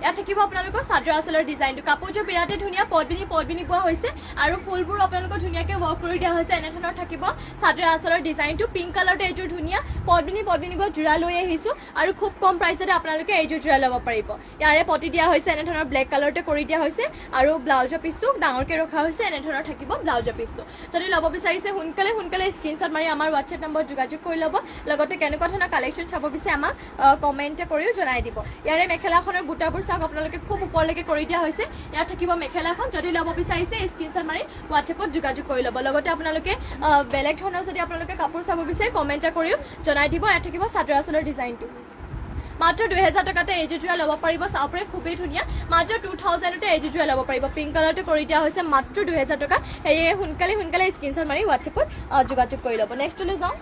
ইয়াত থাকিব আপোনালোকৰ চাদৰ আঁচলৰ ডিজাইনটো কাপোৰযোৰ বিৰাটেই ধুনীয়া পদ্মিনী পোৱা হৈছে আৰু ফুলবোৰ আপোনালোকৰ ধুনীয়াকৈ ৱৰ্ক কৰি দিয়া হৈছে এনেধৰণৰ থাকিব চাদৰ আঁচলৰ ডিজাইনটো পিংক কালাৰতে এইযোৰ ধুনীয়া পদ্মিনী জোৰা লৈ আহিছোঁ আৰু খুব কম প্ৰাইচতে আপোনালোকে এইযোৰ জোৰা ল'ব পাৰিব ইয়াৰে পটি দিয়া হৈছে এনেধৰণৰ ব্লেক কালাৰতে কৰি দিয়া হৈছে আৰু ব্লাউজৰ পিচটো ডাঙৰকৈ ৰখা হৈছে এনেধৰণৰ থাকিব ব্লাউজৰ পিচটো যদি ল'ব বিচাৰিছে সোনকালে সোনকালে স্ক্ৰীনশ্বট মাৰি আমাৰ হোৱাটছএপ নম্বৰত যোগাযোগ কৰি ল'ব লগতে কেনেকুৱা ধৰণৰ কালেকশ্যন চাব বিচাৰে আমাক কমেণ্ট কৰিও জনাই দিব ইয়াৰে মেখেলাখনৰ বুটাবোৰ আপোনালোকে খুব ওপৰলৈকে কৰি দিয়া হৈছে ইয়াত থাকিব মেখেলাখন যদি ল'ব বিচাৰিছে স্ক্ৰীনশ্বট মাৰি হোৱাটছএপত যোগাযোগ কৰি ল'ব লগতে আপোনালোকে বেলেগ ধৰণৰ যদি আপোনালোকে কাপোৰ চাব বিচাৰে কমেণ্ট কৰিও জনাই দিব ইয়াত থাকিব চাদৰ আঁচলৰ ডিজাইনটো মাত্ৰ ২০০০ টকাতে এইযোৰ জোৰা ল'ব পাৰিব চাব পাৰে খুবেই ধুনীয়া মাত্ৰ ২০০০তে এইযোৰ জোৰা ল'ব পাৰিব পিংক কালাৰতে কৰি দিয়া হৈছে মাত্ৰ ২০০০ টকা সেয়ে সোনকালে স্ক্ৰীনশ্বট মাৰি হোৱাটছএপত যোগাযোগ কৰি ল'ব নেক্সটলৈ যাওঁ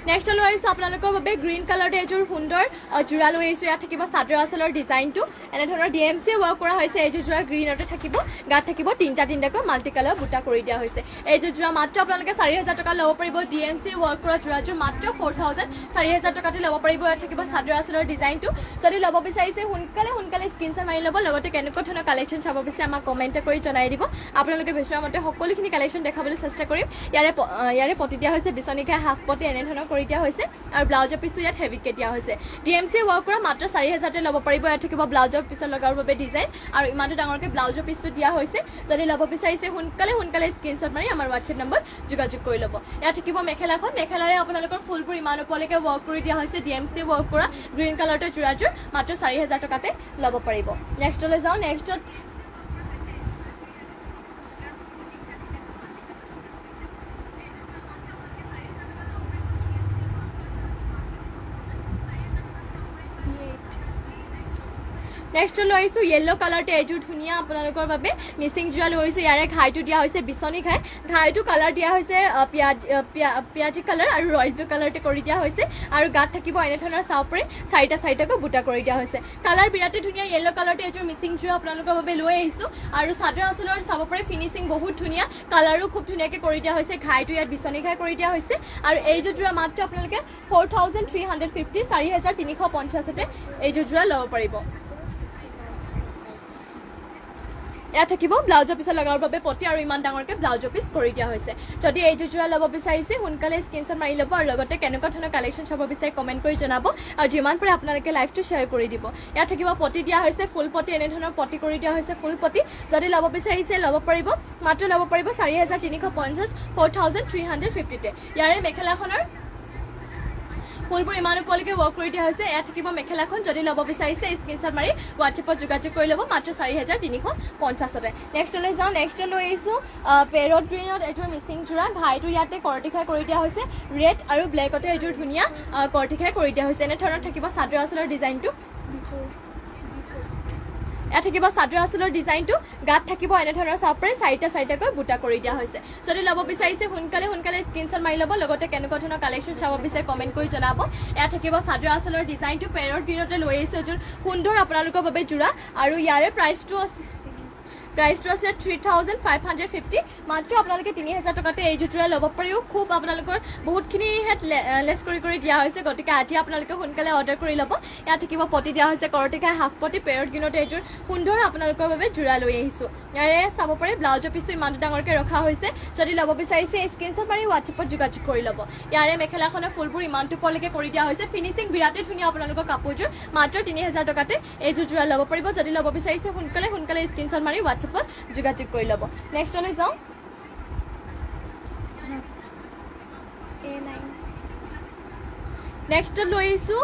নেক্সট লৈ আহিছোঁ আপোনালোকৰ বাবে গ্ৰীণ কালাৰতে এযোৰ সুন্দৰ জোৰা লৈ আহিছোঁ ইয়াত থাকিব চাদৰ আঁচলৰ ডিজাইনটো এনেধৰণৰ DMC ৱৰ্ক কৰা হৈছে এইযোৰ জোৰা গ্ৰীণতে থাকিব গাত থাকিব তিনিটাকৈ মাল্টি কালাৰ বুটা কৰি দিয়া হৈছে এইযোৰ জোৰা মাত্ৰ আপোনালোকে ৪০০০ টকা ল'ব পাৰিব DMC ৱৰ্ক কৰা জোৰাযোৰ মাত্ৰ ৪০০০ ৪০০০ টকাতে ল'ব পাৰিব ইয়াত থাকিব চাদৰ আঁচলৰ ডিজাইনটো যদি ল'ব বিচাৰিছে সোনকালে স্ক্ৰীনশ্বট মাৰি ল'ব লগতে কেনেকুৱা ধৰণৰ কালেকশ্যন চাব বিচাৰে আমাক কমেণ্ট কৰি জনাই দিব আপোনালোকে বিচৰা মতে সকলোখিনি কালেকশ্যন দেখাবলৈ চেষ্টা কৰিম ইয়াৰে পটি দিয়া হৈছে বিচনী ঘাই হাফ পটি এনেধৰণৰ কৰি দিয়া হৈছে আৰু ব্লাউজৰ পিছটো ইয়াত হেভিকে দিয়া হৈছে DMC ৱৰ্ক কৰা মাত্ৰ 4000 ল'ব পাৰিব ইয়াত থাকিব ব্লাউজৰ পিছত লগাৰ বাবে ডিজাইন আৰু ইমানটো ডাঙৰকৈ ব্লাউজৰ পিছটো দিয়া হৈছে যদি ল'ব বিচাৰিছে সোনকালে স্ক্ৰীনশ্বট মাৰি আমাৰ WhatsApp নম্বৰ যোগাযোগ কৰি ল'ব ইয়াত থাকিব মেখেলাখন মেখেলাৰে আপোনালোকৰ ফুলবোৰ ইমান ওপৰলৈকে ৱৰ্ক কৰি দিয়া হৈছে DMC ৱৰ্ক কৰা গ্ৰীণ কালাৰটো জোৰাজোৰ মাত্ৰ 4000 টকাতে ল'ব পাৰিব নেক্সটলৈ যাওঁ নেক্সটত নেক্সট লৈ আহিছোঁ য়েল্লো কালাৰতে এযোৰ ধুনীয়া আপোনালোকৰ বাবে মিচিং যোৰা লৈ আহিছোঁ ইয়াৰে ঘাইটো দিয়া হৈছে বিচনী ঘাইটো কালাৰ দিয়া হৈছে পিয়াজি কালাৰ আৰু ৰয়েল ব্লু কালাৰতে কৰি দিয়া হৈছে আৰু গাত থাকিব এনেধৰণৰ চাওপৰে চাৰিটাকৈ বুটা কৰি দিয়া হৈছে কালাৰ বিৰাটেই ধুনীয়া য়েল্লো কালাৰতে এযোৰ মিচিং যোৰা আপোনালোকৰ বাবে লৈ আহিছোঁ আৰু চাদৰ আঁচলৰ চাব পাৰে ফিনিচিং বহুত ধুনীয়া কালাৰো খুব ধুনীয়াকৈ কৰি দিয়া হৈছে ঘাইটো ইয়াত বিচনী ঘাই কৰি দিয়া হৈছে আৰু এইযোৰ যোৰা মাত্ৰ আপোনালোকে 4350 4350তে এইযোৰ যোৰা ল'ব পাৰিব ইয়াত থাকিব ব্লাউজৰ পিছত লগাৰ বাবে পটি আৰু ইমান ডাঙৰকৈ ব্লাউজৰ পিছ কৰি দিয়া হৈছে যদি এইযোৰ যোৰা ল'ব বিচাৰিছে সোনকালে স্ক্ৰীনশ্বট মাৰি ল'ব আৰু লগতে কেনেকুৱা ধৰণৰ কালেকশ্যন চাব বিচাৰে কমেণ্ট কৰি জনাব আৰু যিমান পাৰে আপোনালোকে লাইভটো শ্বেয়াৰ কৰি দিব ইয়াত থাকিব পটি দিয়া হৈছে ফুল পটি এনেধৰণৰ পটি কৰি দিয়া হৈছে ফুল পটি যদি ল'ব বিচাৰিছে ল'ব পাৰিব মাত্ৰ ল'ব পাৰিব 4350 4350তে ইয়াৰে মেখেলাখনৰ ফুলবোৰ ইমান ওপৰলৈকে ৱৰ্ক কৰি দিয়া হৈছে ইয়াত থাকিব মেখেলাখন যদি ল'ব বিচাৰিছে স্ক্ৰীনশ্বট মাৰি WhatsAppত যোগাযোগ কৰি ল'ব মাত্ৰ 4350তে নেক্সটলৈ যাওঁ নেক্সট লৈ আহিছোঁ পেৰট গ্ৰীণত এযোৰ মিচিং যোৰা ঘাইটো ইয়াতে কৰ্টিখাই কৰি দিয়া হৈছে ৰেড আৰু ব্লেকতে এযোৰ ধুনীয়া কৰ্টিখাই কৰি দিয়া হৈছে এনেধৰণৰ থাকিব চাদৰ আঁচলৰ ডিজাইনটো ইয়াত থাকিব চাদৰ আঁচলৰ ডিজাইনটো গাত থাকিব এনেধৰণৰ চাপৰে চাৰিটাকৈ বুটা কৰি দিয়া হৈছে যদি ল'ব বিচাৰিছে সোনকালে স্ক্ৰীনশ্বট মাৰি ল'ব লগতে কেনেকুৱা ধৰণৰ কালেকশ্যন চাব বিচাৰে কমেণ্ট কৰি জনাব ইয়াত থাকিব চাদৰ আঁচলৰ ডিজাইনটো পেৰট গ্ৰীণতে লৈ আহিছে এযোৰ সুন্দৰ আপোনালোকৰ বাবে যোৰা আৰু ইয়াৰে প্ৰাইচটো আছে 3550 মাত্ৰ আপোনালোকে 3000 টকাতে এইযোৰ যোৰা ল'ব পাৰিও খুব আপোনালোকৰ বহুতখিনি লেছ কৰি দিয়া হৈছে গতিকে আজি আপোনালোকে সোনকালে অৰ্ডাৰ কৰি ল'ব ইয়াত থাকিব পটি দিয়া হৈছে কৰটিকাই হাফ পটি পেৰট গ্ৰীণতে এইযোৰ সুন্দৰ আপোনালোকৰ বাবে যোৰা লৈ আহিছোঁ ইয়াৰে চাব পাৰে ব্লাউজৰ পিছটো ইমানটো ডাঙৰকৈ ৰখা হৈছে যদি ল'ব বিচাৰিছে স্ক্ৰীনশ্বট মাৰি WhatsAppত যোগাযোগ কৰি ল'ব ইয়াৰে মেখেলাখনৰ ফুলবোৰ ইমানটো ওপৰলৈকে কৰি দিয়া হৈছে ফিনিচিং বিৰাটেই ধুনীয়া আপোনালোকৰ কাপোৰযোৰ মাত্ৰ 3000 টকাতে এইযোৰ যোৰা ল'ব পাৰিব যদি ল'ব বিচাৰিছে সোনকালে স্ক্ৰীনশ্বট মাৰি WhatsApp যোগাযোগ কৰি ল'ব নেক্সটলৈ যাওঁ নেক্সট লৈ আহিছোঁ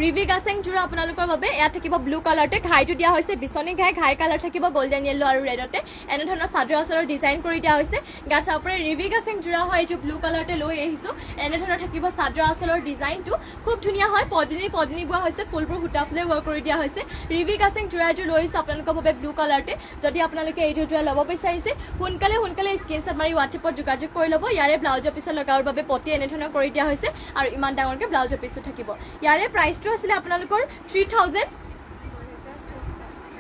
ৰিভি গাছেং যোৰা আপোনালোকৰ বাবে ইয়াত থাকিব ব্লু কালাৰতে ঘাইটো দিয়া হৈছে বিচনী ঘাই কালাৰ থাকিব গোল্ডেন য়েল্লো আৰু ৰেডতে এনেধৰণৰ চাদৰ আঁচলৰ ডিজাইন কৰি দিয়া হৈছে গাত চাব পাৰে ৰিভি গাছেং যোৰা হয় এইযোৰ ব্লু কালাৰতে লৈ আহিছোঁ এনেধৰণৰ থাকিব চাদৰ আঁচলৰ ডিজাইনটো খুব ধুনীয়া হয় পদ্মিনী বোৱা হৈছে ফুলবোৰ সূতা ফুলে ৱৰ্ক কৰি দিয়া হৈছে ৰিভি গাছেং যোৰা এযোৰ লৈ আহিছোঁ আপোনালোকৰ বাবে ব্লু কালাৰতে যদি আপোনালোকে এইযোৰ যোৰা ল'ব বিচাৰিছে সোনকালে স্ক্ৰীনশ্বট মাৰি WhatsAppত যোগাযোগ কৰি ল'ব ইয়াৰে ব্লাউজৰ পিছত লগাৰ বাবে পটি এনেধৰণৰ কৰি দিয়া হৈছে আৰু ইমান ডাঙৰকৈ ব্লাউজৰ পিছটো থাকিব ইয়াৰে প্ৰাইচ আছিলে আপোনালোকৰ 3000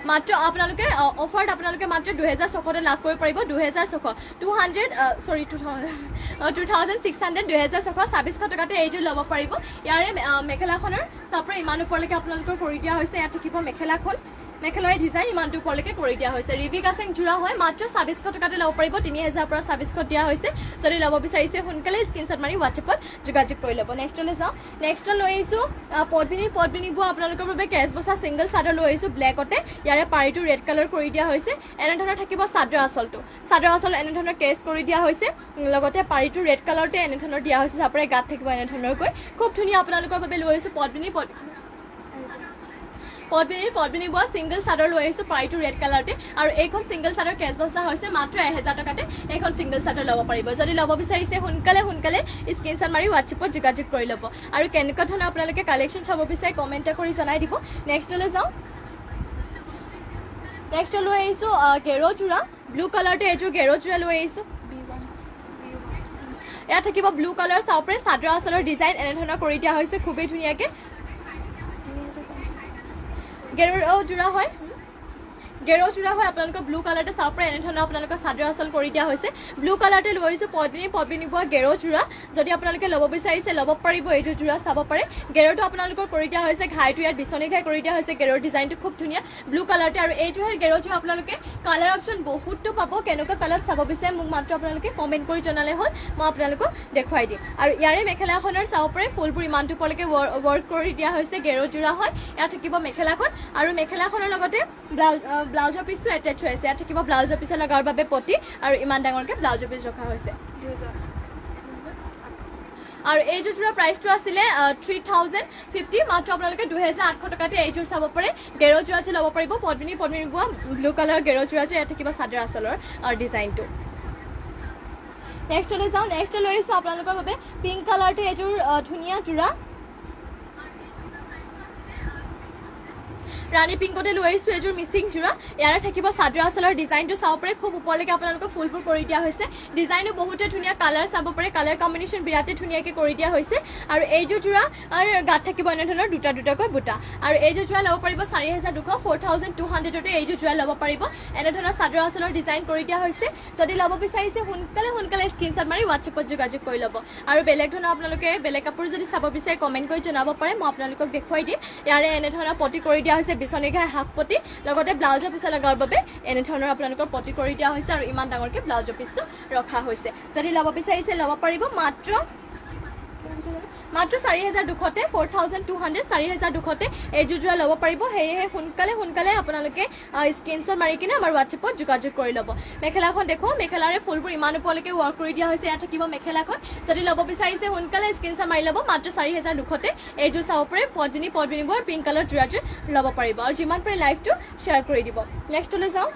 মাত্ৰ আপোনালোকে অফাৰত আপোনালোকে মাত্ৰ 2600 লাভ কৰিব পাৰিব 2600 2600 টকাতে এইযোৰ ল'ব পাৰিব ইয়াৰে মেখেলাখনৰ তাৰপৰা ইমান ওপৰলৈকে আপোনালোকৰ কৰি দিয়া হৈছে ইয়াত থাকিব মেখেলাৰ ডিজাইন ইমানটো ওপৰলৈকে কৰি দিয়া হৈছে ৰিভি গাছেং যোৰা হয় মাত্ৰ 2600 টকাতে ল'ব পাৰিব 3000 পৰা 2600 দিয়া হৈছে যদি ল'ব বিচাৰিছে সোনকালে স্ক্ৰীনশ্বট মাৰি WhatsAppত যোগাযোগ কৰি ল'ব নেক্সটলৈ যাওঁ নেক্সট লৈ আহিছোঁ পদ্মিনী বোৱা আপোনালোকৰ বাবে কেচ বচা ছিংগল চাদৰ লৈ আহিছোঁ ব্লেকতে ইয়াৰে পাৰিটো ৰেড কালাৰ কৰি দিয়া হৈছে এনেধৰণৰ থাকিব চাদৰ আঁচল এনেধৰণৰ কেচ কৰি দিয়া হৈছে লগতে পাৰিটো ৰেড কালাৰতে এনেধৰণৰ দিয়া হৈছে চাপৰে গাত থাকিব এনেধৰণৰকৈ খুব ধুনীয়া আপোনালোকৰ বাবে লৈ আহিছোঁ পদ্মিনী বোৱা ছিংগল চাদৰ লৈ আহিছোঁ পাৰিটো ৰেড কালাৰতে আৰু এইখন ছিংগল চাদৰ কেচ বচা হৈছে মাত্ৰ 1000 টকাতে এইখন ছিংগল চাদৰ ল'ব পাৰিব যদি ল'ব বিচাৰিছে সোনকালে স্ক্ৰীনশ্বট মাৰি WhatsAppত যোগাযোগ কৰি ল'ব আৰু কেনেকুৱা ধৰণৰ আপোনালোকে কালেকশ্যন চাব বিচাৰে কমেণ্ট কৰি জনাই দিব নেক্সটলৈ যাওঁ নেক্সট লৈ আহিছোঁ গেৰো যোৰা ব্লু কালাৰতে এইযোৰ গেৰো যোৰা লৈ আহিছোঁ ইয়াত থাকিব ব্লু কালাৰ চাওপৰে চাদৰ আঁচলৰ ডিজাইন এনেধৰণৰ কৰি দিয়া হৈছে খুবেই ধুনীয়াকৈ গেৰো যোৰা হয় গেৰোজোৰা হয় আপোনালোকৰ ব্লু কালাৰতে চাব পাৰে এনেধৰণৰ আপোনালোকৰ চাদৰ আচল কৰি দিয়া হৈছে ব্লু কালাৰতে লৈ আহিছোঁ পদ্মিনী বোৱা গেৰোজোৰা যদি আপোনালোকে ল'ব বিচাৰিছে ল'ব পাৰিব এইযোৰ জোৰা চাব পাৰে গেৰোটো আপোনালোকৰ কৰি দিয়া হৈছে ঘাইটো ইয়াত বিচনী ঘাই কৰি দিয়া হৈছে গেৰোৰ ডিজাইনটো খুব ধুনীয়া ব্লু কালাৰতে আৰু এইযোৰ গেৰোজোৰা আপোনালোকে কালাৰ অপশ্যন বহুতো পাব কেনেকুৱা কালাৰ চাব বিচাৰে মোক মাত্ৰ আপোনালোকে কমেণ্ট কৰি জনালে হ'ল মই আপোনালোকক দেখুৱাই দিম আৰু ইয়াৰে মেখেলাখনৰ চাব পাৰে ফুলবোৰ ইমানটো পৰলৈকে ৱৰ্ক কৰি দিয়া হৈছে গেৰোজোৰা হয় ইয়াত থাকিব মেখেলাখন আৰু মেখেলাখনৰ লগতে ব্লাউজৰ পিচটো এটেচ হৈ আছে ইয়াত থাকিব ব্লাউজৰ পিছত লগাৰ বাবে পটি আৰু ইমান ডাঙৰকৈ ব্লাউজৰ পিচ ৰখা হৈছে আৰু এইযোৰ জোৰা প্ৰাইচটো আছিলে 3050 মাত্ৰ আপোনালোকে 2800 টকাতে এইযোৰ চাব পাৰে গেৰোজোৰা যে ল'ব পাৰিব পদ্মিনী বোৱা ব্লু কালাৰৰ গেৰোজোৰা যে ইয়াত থাকিব চাদৰ আচলৰ ডিজাইনটো নেক্সটলৈ যাওঁ নেক্সট লৈ আহিছোঁ আপোনালোকৰ বাবে পিংক কালাৰটো এইযোৰ ধুনীয়া জোৰা ৰাণী পিংকতে লৈ আহিছোঁ এইযোৰ মিচিং জোৰা ইয়াৰে থাকিব চাদৰ আচলৰ ডিজাইনটো চাব পাৰে খুব ওপৰলৈকে আপোনালোকক ফুলবোৰ কৰি দিয়া হৈছে ডিজাইনো বহুতে ধুনীয়া কালাৰ চাব পাৰে কালাৰ কম্বিনেশ্যন বিৰাটেই ধুনীয়াকৈ কৰি দিয়া হৈছে আৰু এইযোৰ জোৰা গাত থাকিব এনেধৰণৰ দুটাকৈ বুটা আৰু এইযোৰ জোৰা ল'ব পাৰিব 4200 4200তে এইযোৰ জোৰা ল'ব পাৰিব এনেধৰণৰ চাদৰ আচলৰ ডিজাইন কৰি দিয়া হৈছে যদি ল'ব বিচাৰিছে সোনকালে স্ক্ৰীনশ্বট মাৰি হোৱাটছএপত যোগাযোগ কৰি ল'ব আৰু বেলেগ ধৰণৰ আপোনালোকে বেলেগ কাপোৰ যদি চাব বিচাৰে কমেণ্ট কৰি জনাব পাৰে মই আপোনালোকক দেখুৱাই দিম ইয়াৰে এনেধৰণৰ পটি কৰি দিয়া হৈছে বিচনী ঘাই হাফ পটি লগতে ব্লাউজৰ পিছ লগাৰ বাবে এনেধৰণৰ আপোনালোকৰ পটি কৰি দিয়া হৈছে আৰু ইমান ডাঙৰকৈ ব্লাউজৰ পিচটো ৰখা হৈছে যদি ল'ব বিচাৰিছে ল'ব পাৰিব মাত্ৰ 4200তে 4200 4200তে এইযোৰ জোৰা ল'ব পাৰিব সেয়েহে সোনকালে আপোনালোকে স্ক্ৰীনশ্বট মাৰি কিনে আমাৰ হোৱাটছএপত যোগাযোগ কৰি ল'ব মেখেলাখন দেখো মেখেলাৰে ফুলবোৰ ইমান ওপৰলৈকে ৱৰ্ক কৰি দিয়া হৈছে ইয়াত থাকিব মেখেলাখন যদি ল'ব বিচাৰিছে সোনকালে স্ক্ৰীনশ্বট মাৰি ল'ব মাত্ৰ 4200তে এইযোৰ চাব পাৰে পদ্মিনী বোৱাৰ পিংক কালাৰ জোৰাযোৰ ল'ব পাৰিব আৰু যিমান পাৰে লাইভটো শ্বেয়াৰ কৰি দিব নেক্সটলৈ যাওঁ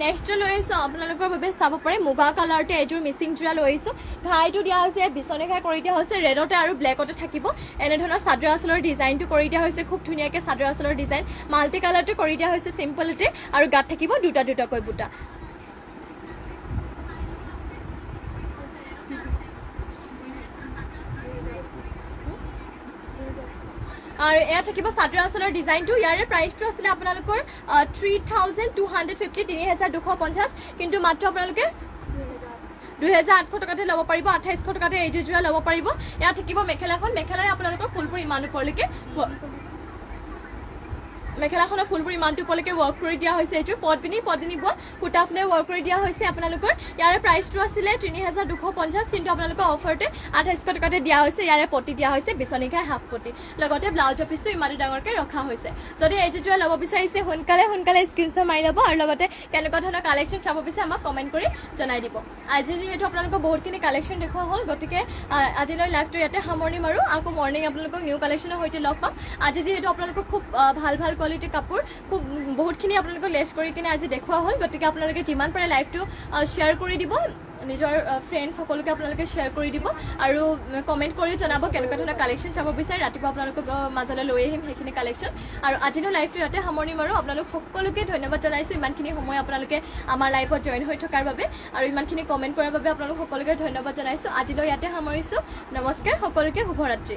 নেক্সট লৈ আহিছোঁ আপোনালোকৰ বাবে চাব পাৰে মুগা কালাৰতে এইযোৰ মিচিং জোৰা লৈ আহিছোঁ ঘাইটো দিয়া হৈছে বিচনী ঘাই কৰি দিয়া হৈছে ৰেডতে আৰু ব্লেকতে থাকিব এনেধৰণৰ চাদৰ আচলৰ ডিজাইনটো কৰি দিয়া হৈছে খুব ধুনীয়াকৈ চাদৰ আচলৰ ডিজাইন মাল্টি কালাৰটো কৰি দিয়া হৈছে চিম্পলতে আৰু গাত থাকিব দুটাকৈ বুটা আৰু এয়া থাকিব চাদৰ আচলৰ ডিজাইনটো ইয়াৰে প্ৰাইচটো আছিলে আপোনালোকৰ 3250 3250 কিন্তু মাত্ৰ আপোনালোকে 2800 টকাতে ল'ব পাৰিব 2800 টকাতে এইযোৰ জোৰা ল'ব পাৰিব ইয়াত থাকিব মেখেলাখন মেখেলাৰে আপোনালোকৰ ফুলবোৰ ইমান ওপৰলৈকে মেখেলাখনৰ ফুলবোৰ ইমানটো ওপৰলৈকে ৱৰ্ক কৰি দিয়া হৈছে এইযোৰ পদ্মিনী বোৱা সূতা ফুলে ৱৰ্ক কৰি দিয়া হৈছে আপোনালোকৰ ইয়াৰে প্ৰাইচটো আছিলে 3250 কিন্তু আপোনালোকৰ অফাৰতে 2800 টকাতে দিয়া হৈছে ইয়াৰে পটি দিয়া হৈছে বিচনী ঘাই হাফ পটি লগতে ব্লাউজৰ পিচটো ইমানটো ডাঙৰকৈ ৰখা হৈছে যদি এইযোৰ জোৰা ল'ব বিচাৰিছে সোনকালে স্ক্ৰীনশ্বট মাৰি ল'ব আৰু লগতে কেনেকুৱা ধৰণৰ কালেকশ্যন চাব বিচাৰে আমাক কমেণ্ট কৰি জনাই দিব আজি যিহেতু আপোনালোকক বহুতখিনি কালেকশ্যন দেখুওৱা হ'ল গতিকে আজিলৈ লাইভটো ইয়াতে সামৰণি মাৰোঁ আকৌ মৰ্ণিং আপোনালোকক নিউ কালেকশ্যনৰ সৈতে লগ পাম আজি যিহেতু আপোনালোকক খুব ভাল কোৱালিটি কাপোৰ খুব বহুতখিনি আপোনালোকক লেছ কৰি কিনে আজি দেখুওৱা হ'ল গতিকে আপোনালোকে যিমান পাৰে লাইভটো শ্বেয়াৰ কৰি দিব নিজৰ ফ্ৰেণ্ডছ সকলোকে আপোনালোকে শ্বেয়াৰ কৰি দিব আৰু কমেণ্ট কৰি জনাব কেনেকুৱা ধৰণৰ কালেকশ্যন চাব বিচাৰে ৰাতিপুৱা আপোনালোকক মাজলৈ লৈ আহিম সেইখিনি কালেকশ্যন আৰু আজিৰ লাইভটো ইয়াতে সামৰণি মাৰোঁ আপোনালোক সকলোকে ধন্যবাদ জনাইছোঁ ইমানখিনি সময় আপোনালোকে আমাৰ লাইভত জইন হৈ থকাৰ বাবে আৰু ইমানখিনি কমেণ্ট কৰাৰ বাবে আপোনালোক সকলোকে ধন্যবাদ জনাইছোঁ আজিলৈ ইয়াতে সামৰিছোঁ নমস্কাৰ সকলোকে শুভৰাত্ৰি